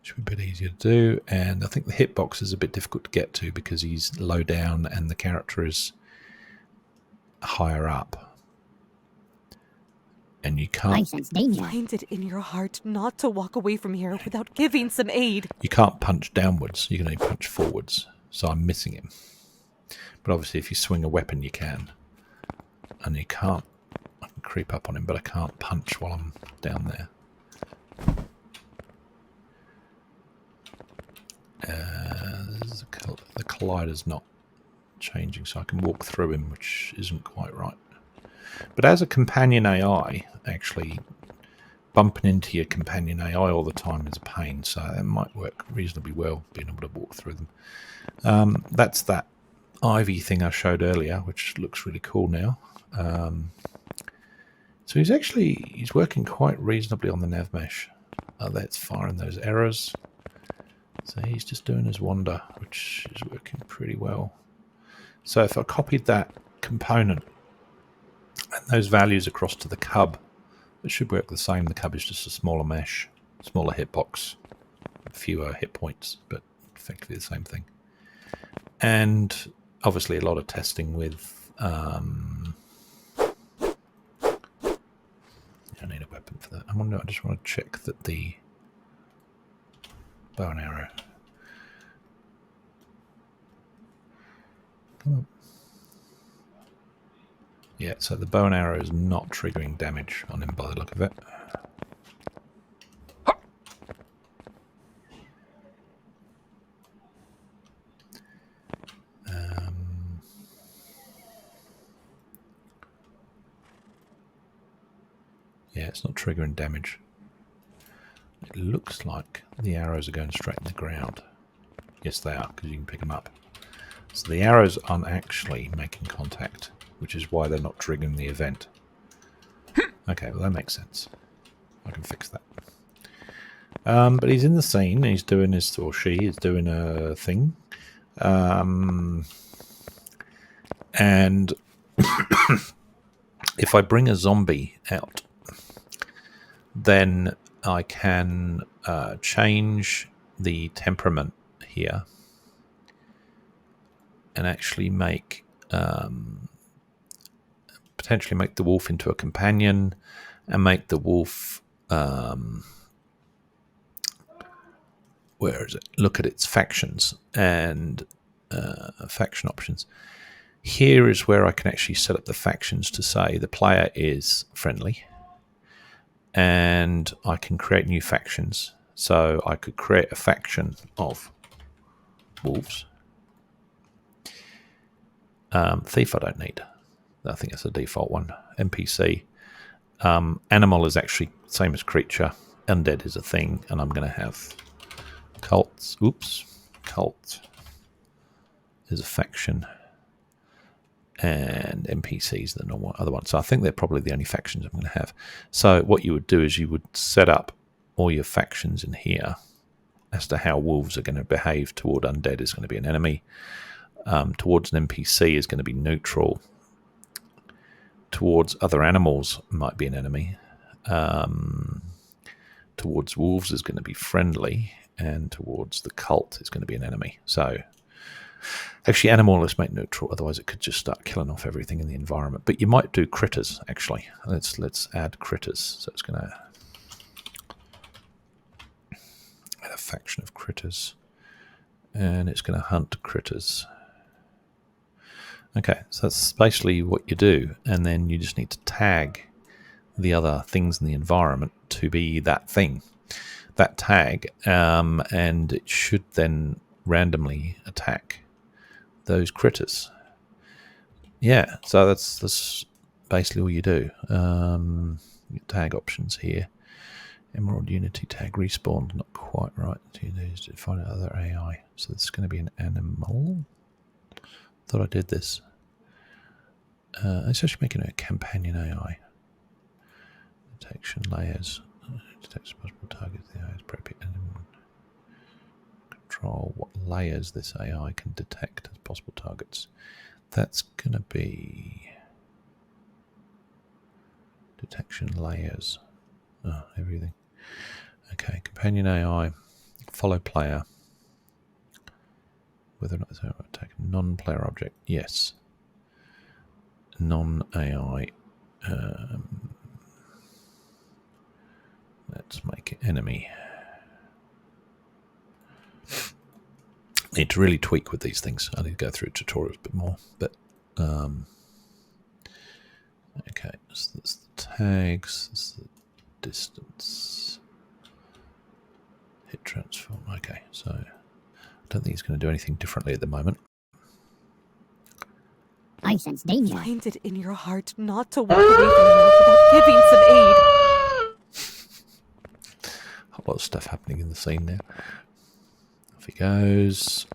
A: Should be a bit easier to do. And I think the hitbox is a bit difficult to get to because he's low down and the character is higher up. And you can't...
B: I sense danger.
C: Find it in your heart not to walk away from here without giving some aid.
A: You can't punch downwards. You can only punch forwards. So I'm missing him. But obviously if you swing a weapon you can. And you can't... I can creep up on him, but I can't punch while I'm down there. The collider's not changing, so I can walk through him, which isn't quite right. But as a companion AI, actually bumping into your companion AI all the time is a pain, so it might work reasonably well, being able to walk through them. That's that Ivy thing I showed earlier, which looks really cool now. So he's working quite reasonably on the nav mesh. That's firing those errors. So he's just doing his wander, which is working pretty well. So if I copied that component and those values across to the cub, it should work the same. The cub is just a smaller mesh, smaller hitbox, fewer hit points, but effectively the same thing. And obviously a lot of testing with... I need a weapon for that. I just want to check that the bow and arrow... Come on. Yeah, so the bow and arrow is not triggering damage on him by the look of it. Yeah, it's not triggering damage. It looks like the arrows are going straight in the ground. Yes, they are, because you can pick them up. So the arrows aren't actually making contact, which is why they're not triggering the event. Okay, well that makes sense. I can fix that. But he's in the scene, he's doing his, or she is doing a thing. And if I bring a zombie out, then I can change the temperament here and actually make potentially make the wolf into a companion and make the wolf where is it? Look at its factions and faction options. Here is where I can actually set up the factions to say the player is friendly, and I can create new factions. So I could create a faction of wolves. Thief I don't need. I think that's a default one. NPC. Animal is actually same as creature. Undead is a thing, and I'm going to have cults. Oops. cult is a faction, and NPCs the normal other one. So I think they're probably the only factions I'm going to have. So what you would do is you would set up all your factions in here as to how wolves are going to behave toward undead is going to be an enemy. Towards an NPC is going to be neutral. Towards other animals might be an enemy. Towards wolves is going to be friendly, and towards the cult is going to be an enemy. So actually animal let's make neutral, otherwise it could just start killing off everything in the environment. But you might do critters actually. Let's add critters. So it's going to add a faction of critters, and it's going to hunt critters. Okay, so that's basically what you do, and then you just need to tag the other things in the environment to be that thing, that tag, and it should then randomly attack those critters. Yeah, so that's basically all you do. Tag options here. Emerald Unity tag respawn, not quite right. You need to find other AI. So this is going to be an animal. Thought I did this. It's actually making a companion AI. Detection layers. Detects possible targets. The AI is appropriate. Control what layers this AI can detect as possible targets. That's going to be detection layers. Oh, everything. Okay, companion AI, follow player. Whether or not it's attack non-player object. Yes. Non-AI. Let's make it enemy. Need to really tweak with these things. I need to go through tutorials a bit more. But okay, so that's the tags. That's the distance. Hit transform. Okay, so I don't think it's going to do anything differently at the moment.
B: I sense danger.
C: Find it in your heart not to walk away from her without giving some aid.
A: A lot of stuff happening in the scene now. Off he goes.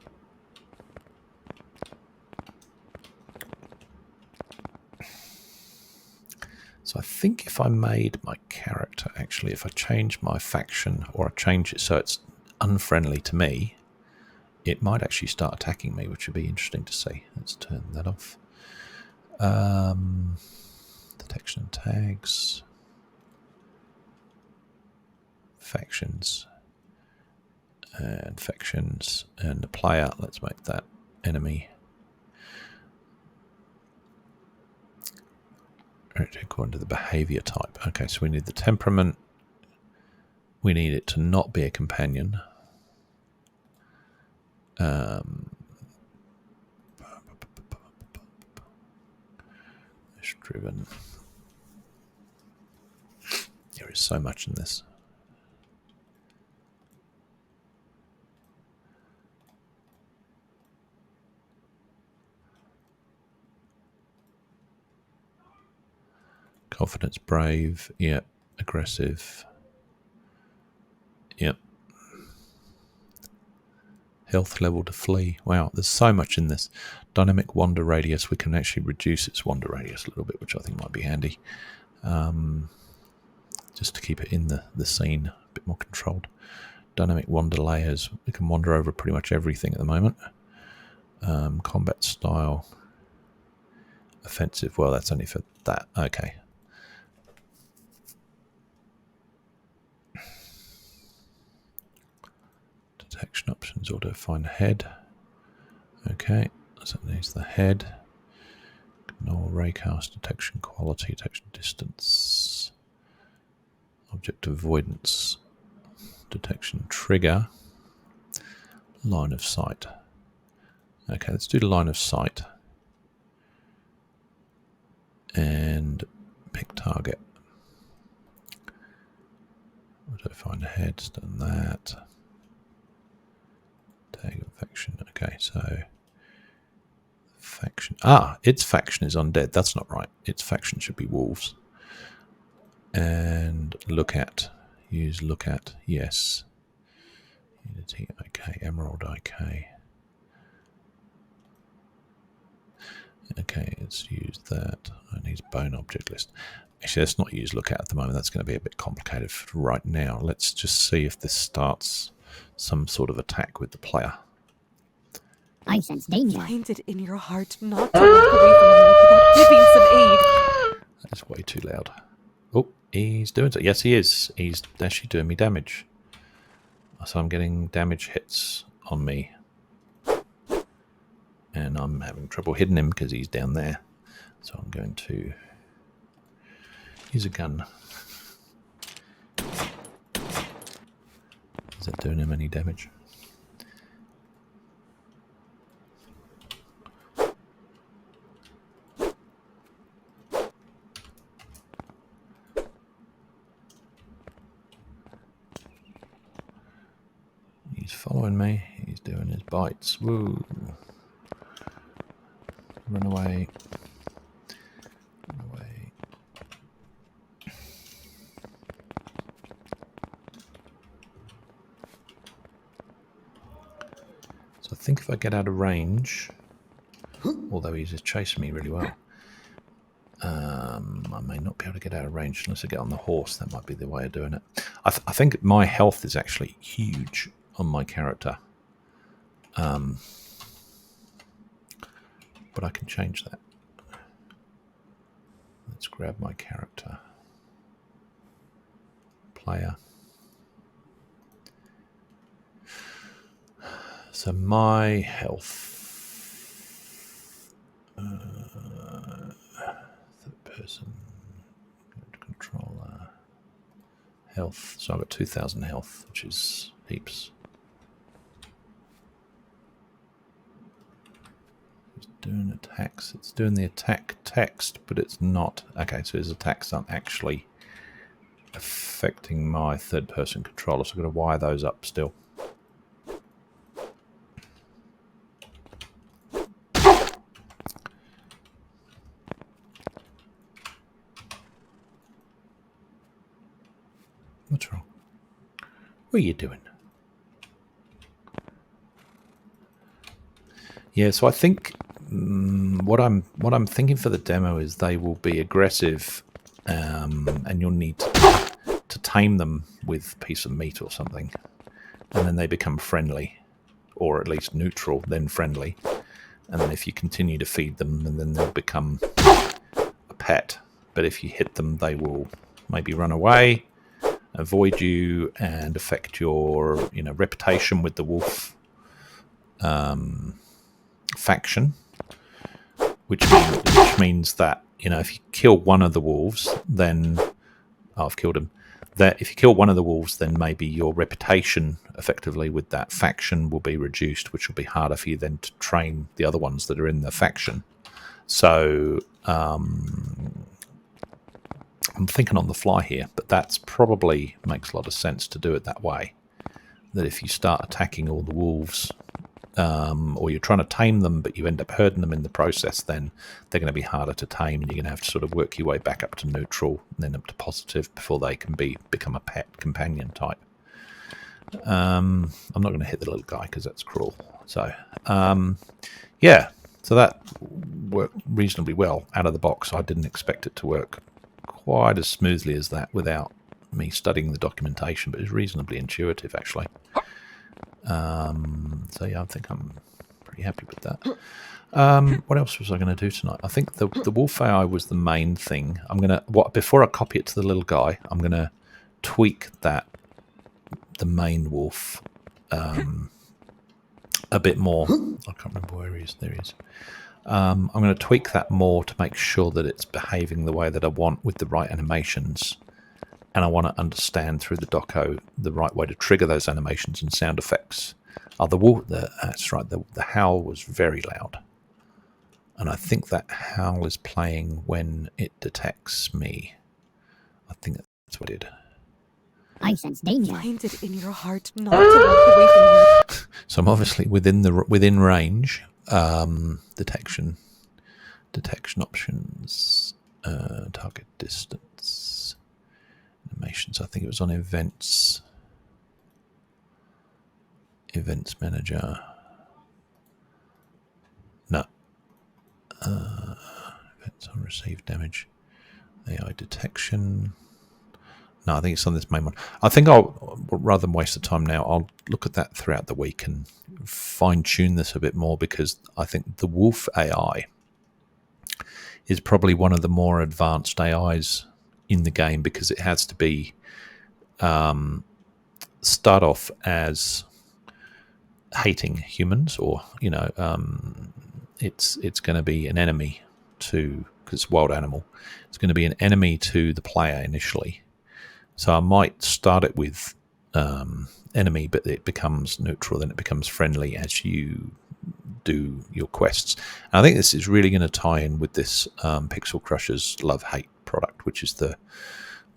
A: So I think if I made my character, actually, if I change my faction or I change it so it's unfriendly to me, it might actually start attacking me, which would be interesting to see. Let's turn that off. Detection and tags. Factions. And factions. And the player, let's make that enemy. According to the behavior type. Okay, so we need the temperament. We need it to not be a companion. Driven. There is so much in this. Confidence, brave, yep. Aggressive, yep. Health level to flee. Wow, there's so much in this. Dynamic wander radius. We can actually reduce its wander radius a little bit, which I think might be handy. Just to keep it in the scene a bit more controlled. Dynamic wander layers. We can wander over pretty much everything at the moment. Combat style. Offensive. Well, that's only for that. Okay. Detection options, auto find head. Okay, so it needs the head. Null raycast, detection quality, detection distance. Object avoidance. Detection trigger. Line of sight. Okay, let's do the line of sight. And pick target. Auto find head, done that. Tag of faction. Okay, so faction. Its faction is undead. That's not right. Its faction should be wolves. And look at. Use look at. Yes. Unity, okay. Emerald, okay. Okay, let's use that. I need bone object list. Actually, let's not use lookout at the moment. That's going to be a bit complicated right now. Let's just see if this starts some sort of attack with the player.
B: I sense danger.
C: Find it in your heart not to walk away from here without giving some aid.
A: That's way too loud. Oh, he's doing it. Yes, he is. He's actually doing me damage. So I'm getting damage hits on me. And I'm having trouble hitting him because he's down there. So I'm going to use a gun. Is that doing him any damage? He's following me. He's doing his bites. Woo. Run away. Run away. So I think if I get out of range, although he's just chasing me really well, I may not be able to get out of range unless I get on the horse. That might be the way of doing it. I think my health is actually huge on my character. But I can change that. Let's grab my character. Player. So my health. Third person. Controller. Health. So I've got 2,000 health, which is heaps. It's doing attacks. It's doing the attack text, but it's not. Okay, so his attacks aren't actually affecting my third person controller, so I've got to wire those up still. What's wrong? What are you doing? Yeah, so I think what I'm thinking for the demo is they will be aggressive, and you'll need to tame them with a piece of meat or something, and then they become friendly, or at least neutral, then friendly, and then if you continue to feed them, and then they'll become a pet. But if you hit them, they will maybe run away, avoid you, and affect your reputation with the wolf faction, which means that if you kill one of the wolves, then I've killed him. That if you kill one of the wolves, then maybe your reputation effectively with that faction will be reduced, which will be harder for you then to train the other ones that are in the faction. So I'm thinking on the fly here, but that's probably makes a lot of sense to do it that way. That if you start attacking all the wolves, or you're trying to tame them, but you end up hurting them in the process, then they're going to be harder to tame, and you're going to have to sort of work your way back up to neutral and then up to positive before they can become a pet companion type. I'm not going to hit the little guy because that's cruel. So, yeah, so that worked reasonably well out of the box. I didn't expect it to work quite as smoothly as that without me studying the documentation, but it's reasonably intuitive actually. So yeah, I think I'm pretty happy with that. What else was I going to do tonight? I think the wolf AI was the main thing. Before I copy it to the little guy, I'm gonna tweak the main wolf a bit more. I can't remember where he is. There he is. I'm going to tweak that more to make sure that it's behaving the way that I want with the right animations. And I want to understand through the doco the right way to trigger those animations and sound effects. That's right, the howl was very loud. And I think that howl is playing when it detects me. I think that's what it did.
B: I sense danger.
C: Find it in your heart not to walk away from here.
A: So I'm obviously within range. Detection options, target distance, animations. I think it was on events. Events manager. No. Events on received damage. AI detection. No, I think it's on this main one. I think I'll, rather than waste the time now, I'll look at that throughout the week and fine-tune this a bit more, because I think the wolf AI is probably one of the more advanced AIs in the game, because it has to be start off as hating humans, or it's going to be an enemy to, because it's a wild animal, it's going to be an enemy to the player initially. So I might start it with enemy, but it becomes neutral, then it becomes friendly as you do your quests. And I think this is really going to tie in with this Pixel Crushers love-hate product, which is the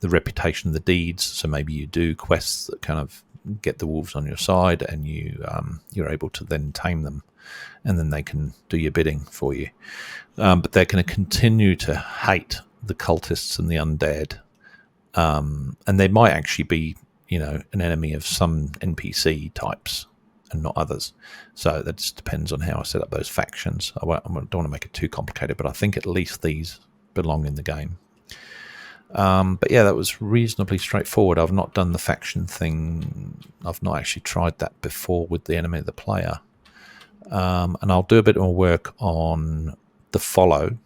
A: reputation of the deeds. So maybe you do quests that kind of get the wolves on your side, and you're able to then tame them, and then they can do your bidding for you. But they're going to continue to hate the cultists and the undead. And they might actually be, an enemy of some NPC types and not others. So that just depends on how I set up those factions. I don't want to make it too complicated, but I think at least these belong in the game. But yeah, that was reasonably straightforward. I've not done the faction thing. I've not actually tried that before with the enemy of the player. And I'll do a bit more work on the follow.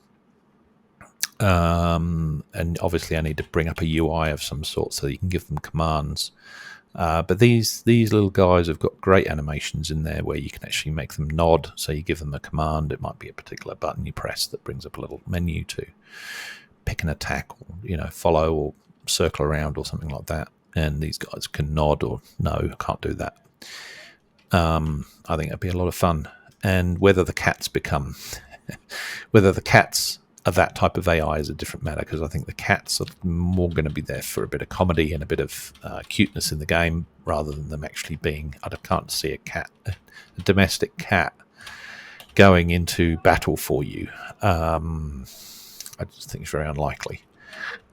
A: And obviously I need to bring up a UI of some sort so you can give them commands. But these little guys have got great animations in there where you can actually make them nod. So you give them a command. It might be a particular button you press that brings up a little menu to pick an attack, or follow or circle around or something like that. And these guys can nod or no, I can't do that. I think it'd be a lot of fun. And whether the cats are that type of AI is a different matter, because I think the cats are more going to be there for a bit of comedy and a bit of cuteness in the game, rather than them actually being. I can't see a domestic cat going into battle for you. I just think it's very unlikely.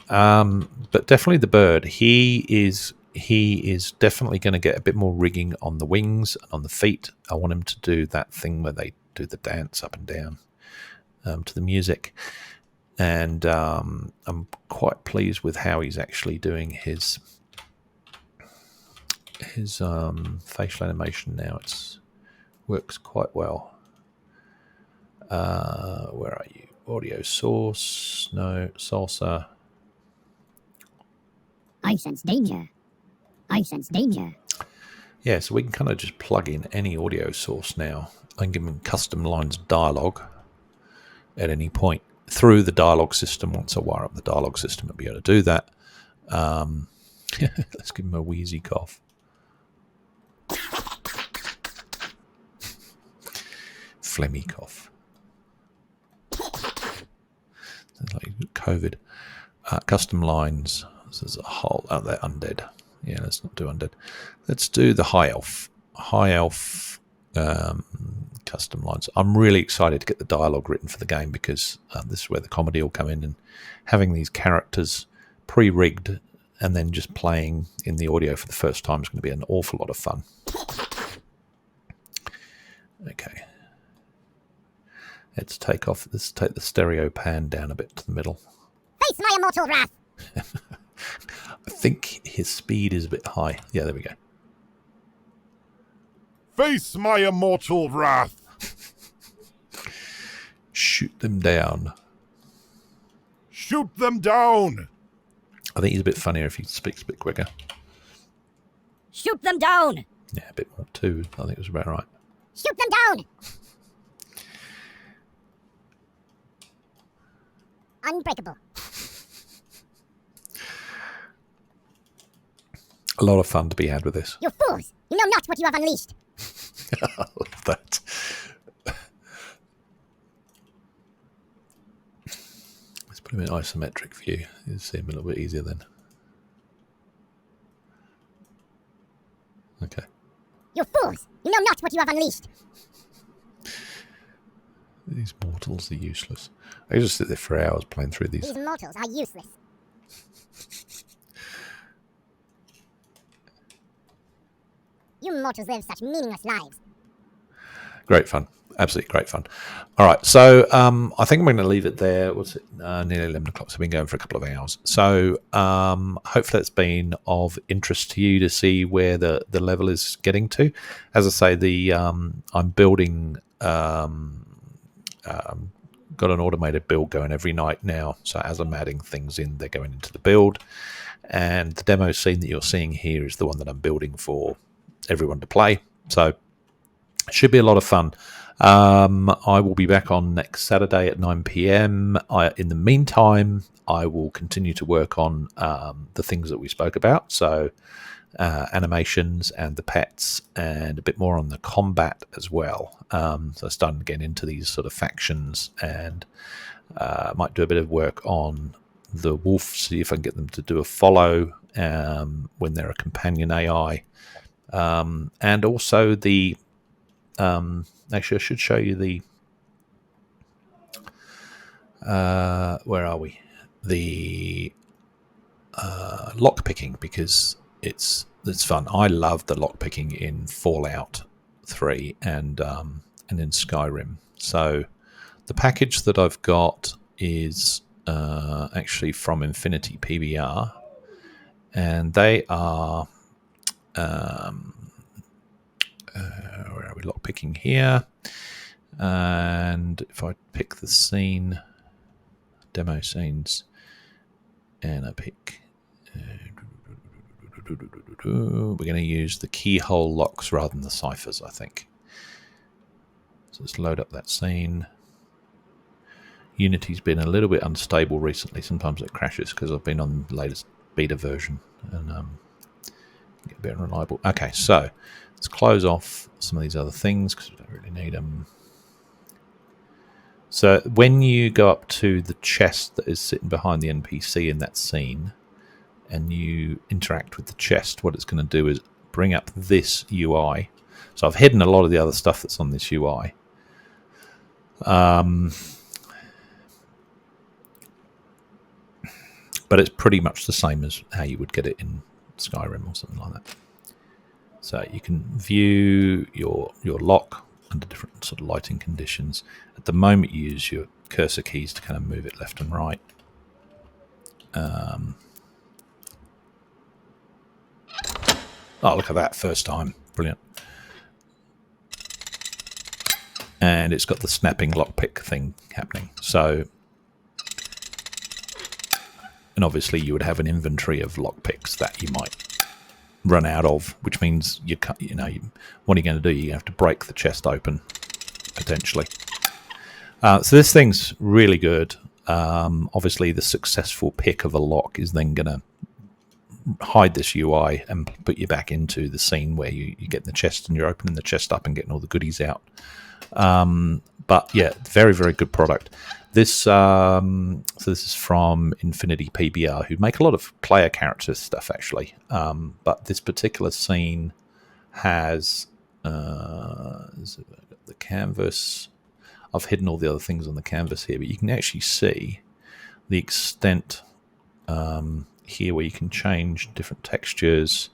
A: But definitely the bird. He is definitely going to get a bit more rigging on the wings and on the feet. I want him to do that thing where they do the dance up and down to the music. And I'm quite pleased with how he's actually doing his facial animation now. It works quite well. Where are you? Audio source. No. Salsa.
B: I sense danger. I sense danger.
A: Yeah, so we can kind of just plug in any audio source now. I can give him custom lines of dialogue at any point through the dialogue system. Once I wire up the dialogue system, I'll be able to do that. Let's give him a wheezy cough. Phlegmy cough. Sounds like COVID. Custom lines. So there's a whole... Oh, they're undead. Yeah, let's not do undead. Let's do the high elf. High elf custom lines. I'm really excited to get the dialogue written for the game, because this is where the comedy will come in, and having these characters pre-rigged and then just playing in the audio for the first time is going to be an awful lot of fun. Okay. Let's take the stereo pan down a bit to the middle.
B: Face my immortal wrath!
A: I think his speed is a bit high. Yeah, there we go.
D: Face my immortal wrath!
A: Shoot them down.
D: Shoot them down!
A: I think he's a bit funnier if he speaks a bit quicker.
B: Shoot them down!
A: Yeah, a bit more too. I think it was about right.
B: Shoot them down! Unbreakable.
A: A lot of fun to be had with this.
B: You fools! You know not what you have unleashed.
A: I love that. Let's put him in isometric view. You'll see him a little bit easier then. Okay.
B: You fools! You know not what you have unleashed.
A: These mortals are useless. I could just sit there for hours playing through these.
B: These mortals are useless. You mortals live such meaningless lives.
A: Great fun. Absolutely great fun. All right, so I think I'm going to leave it there. What's it? Nearly 11 o'clock, so we've been going for a couple of hours. So hopefully it's been of interest to you to see where the level is getting to. As I say, I'm building, got an automated build going every night now. So as I'm adding things in, they're going into the build. And the demo scene that you're seeing here is the one that I'm building for everyone to play. So it should be a lot of fun. I will be back on next Saturday at 9 p.m. In the meantime, I will continue to work on the things that we spoke about. So animations and the pets, and a bit more on the combat as well. So starting to get into these sort of factions, and might do a bit of work on the wolf, see if I can get them to do a follow when they're a companion AI. And also the actually, I should show you the where are we? The lock picking, because it's fun. I love the lock picking in Fallout 3 and in Skyrim. So the package that I've got is actually from Infinity PBR, and they are where are we? Lock picking here, and if I pick the scene, demo scenes, and I pick, we're going to use the keyhole locks rather than the ciphers, I think. So let's load up that scene. Unity's been a little bit unstable recently. Sometimes it crashes because I've been on the latest beta version and get a bit unreliable. Okay, so let's close off some of these other things because we don't really need them. So when you go up to the chest that is sitting behind the NPC in that scene and you interact with the chest, what it's going to do is bring up this UI. So I've hidden a lot of the other stuff that's on this UI. But it's pretty much the same as how you would get it in Skyrim or something like that. So you can view your lock under different sort of lighting conditions. At the moment, you use your cursor keys to kind of move it left and right. Oh, look at that, first time. Brilliant. And it's got the snapping lockpick thing happening. So, and obviously you would have an inventory of lockpicks that you might run out of, which means what are you going to do? You have to break the chest open, potentially. So this thing's really good. Obviously, the successful pick of a lock is then going to hide this UI and put you back into the scene where you get in the chest and you're opening the chest up and getting all the goodies out. But yeah, very, very good product. This so this is from Infinity PBR, who make a lot of player character stuff actually. But this particular scene has the canvas. I've hidden all the other things on the canvas here, but you can actually see the extent here where you can change different textures.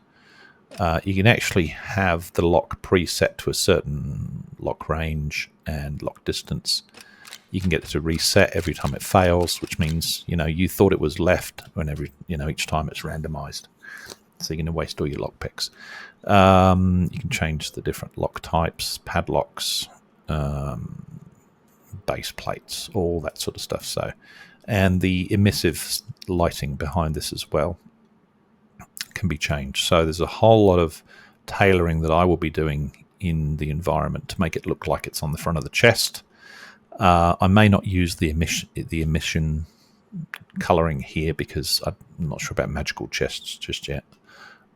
A: You can actually have the lock preset to a certain lock range and lock distance. You can get it to reset every time it fails, which means you thought it was left whenever each time it's randomized. So you're going to waste all your lock picks. You can change the different lock types, padlocks, base plates, all that sort of stuff. So, and the emissive lighting behind this as well can be changed. So there's a whole lot of tailoring that I will be doing in the environment to make it look like it's on the front of the chest. I may not use the emission coloring here because I'm not sure about magical chests just yet.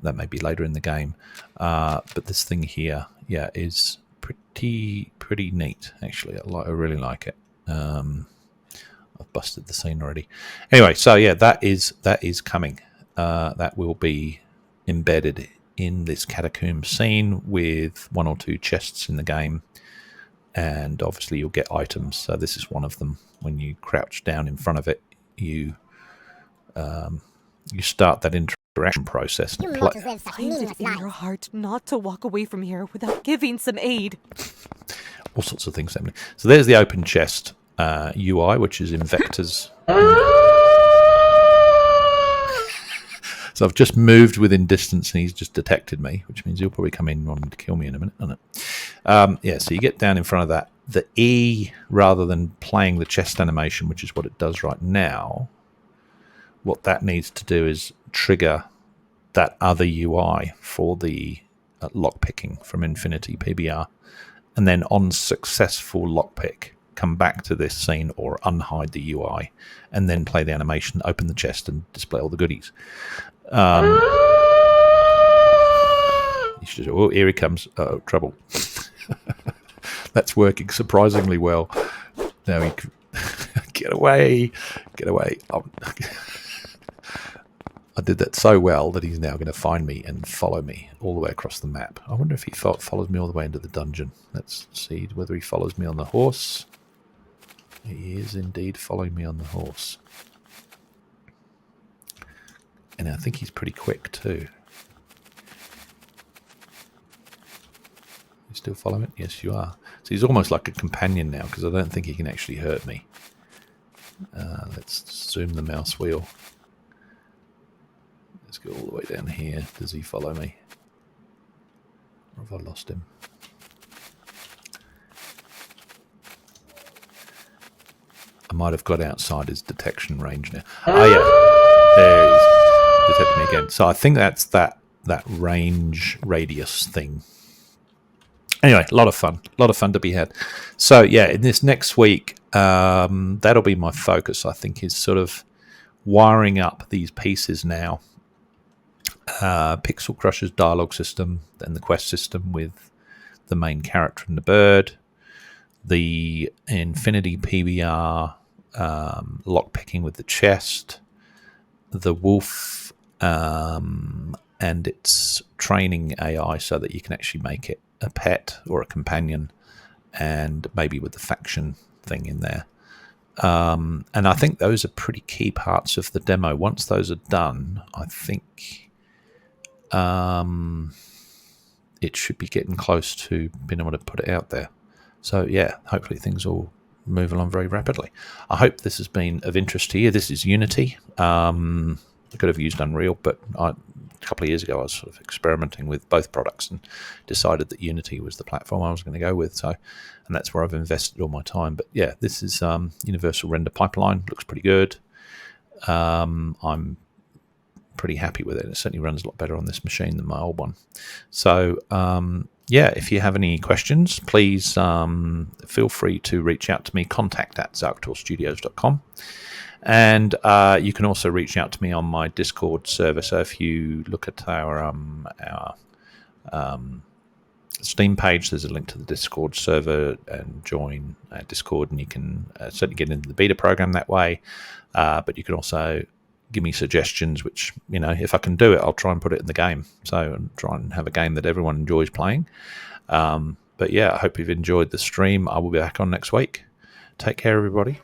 A: That may be later in the game. But this thing here, yeah, is pretty neat actually. I really like it. I've busted the scene already. Anyway, so yeah, that is coming. That will be embedded in this catacomb scene with 1 or 2 chests in the game. And obviously you'll get items. So this is one of them. When you crouch down in front of it, you start that interaction progression process.
B: You mortals live such
C: Find it
B: meaningless
C: in
B: lives.
C: your heart not to walk away from here without giving some aid.
A: All sorts of things happening. So there's the open chest UI, which is in vectors. So I've just moved within distance and he's just detected me, which means he'll probably come in wanting to kill me in a minute, isn't it? Yeah, so you get down in front of that. The E, rather than playing the chest animation, which is what it does right now, what that needs to do is trigger that other UI for the lockpicking from Infinity PBR. And then on successful lockpick, come back to this scene or unhide the UI and then play the animation, open the chest and display all the goodies. Oh, here he comes. Oh, trouble. That's working surprisingly well. Now he get away. Oh. I did that so well that he's now going to find me and follow me all the way across the map. I wonder if he follows me all the way into the dungeon. Let's see whether he follows me on the horse. He is indeed following me on the horse. And I think he's pretty quick too. You still following it? Yes, you are. So he's almost like a companion now because I don't think he can actually hurt me. Let's zoom the mouse wheel. Let's go all the way down here. Does he follow me? Or have I lost him? I might have got outside his detection range now. Oh yeah, there he is. Detecting me again. So I think that's that range radius thing. Anyway, a lot of fun to be had. So yeah, in this next week, that'll be my focus. I think is sort of wiring up these pieces now. Pixel Crusher's dialogue system, then the quest system with the main character and the bird, the Infinity PBR lockpicking with the chest, the wolf, and its training AI so that you can actually make it a pet or a companion, and maybe with the faction thing in there. And I think those are pretty key parts of the demo. Once those are done, I think it should be getting close to being able to put it out there. So yeah, hopefully things will move along very rapidly. I hope this has been of interest to you. This is Unity. I could have used Unreal, but a couple of years ago I was sort of experimenting with both products and decided that Unity was the platform I was going to go with. So, and that's where I've invested all my time. But yeah, this is Universal Render Pipeline. Looks pretty good. I'm pretty happy with it. It certainly runs a lot better on this machine than my old one. So yeah, if you have any questions, please feel free to reach out to me, contact@zarktorstudios.com. And you can also reach out to me on my Discord server. So if you look at our Steam page, there's a link to the Discord server and join Discord, and you can certainly get into the beta program that way. But you can also give me suggestions, which, you know, if I can do it, I'll try and put it in the game. So and try and have a game that everyone enjoys playing. But yeah, I hope you've enjoyed the stream. I will be back on next week. Take care, everybody.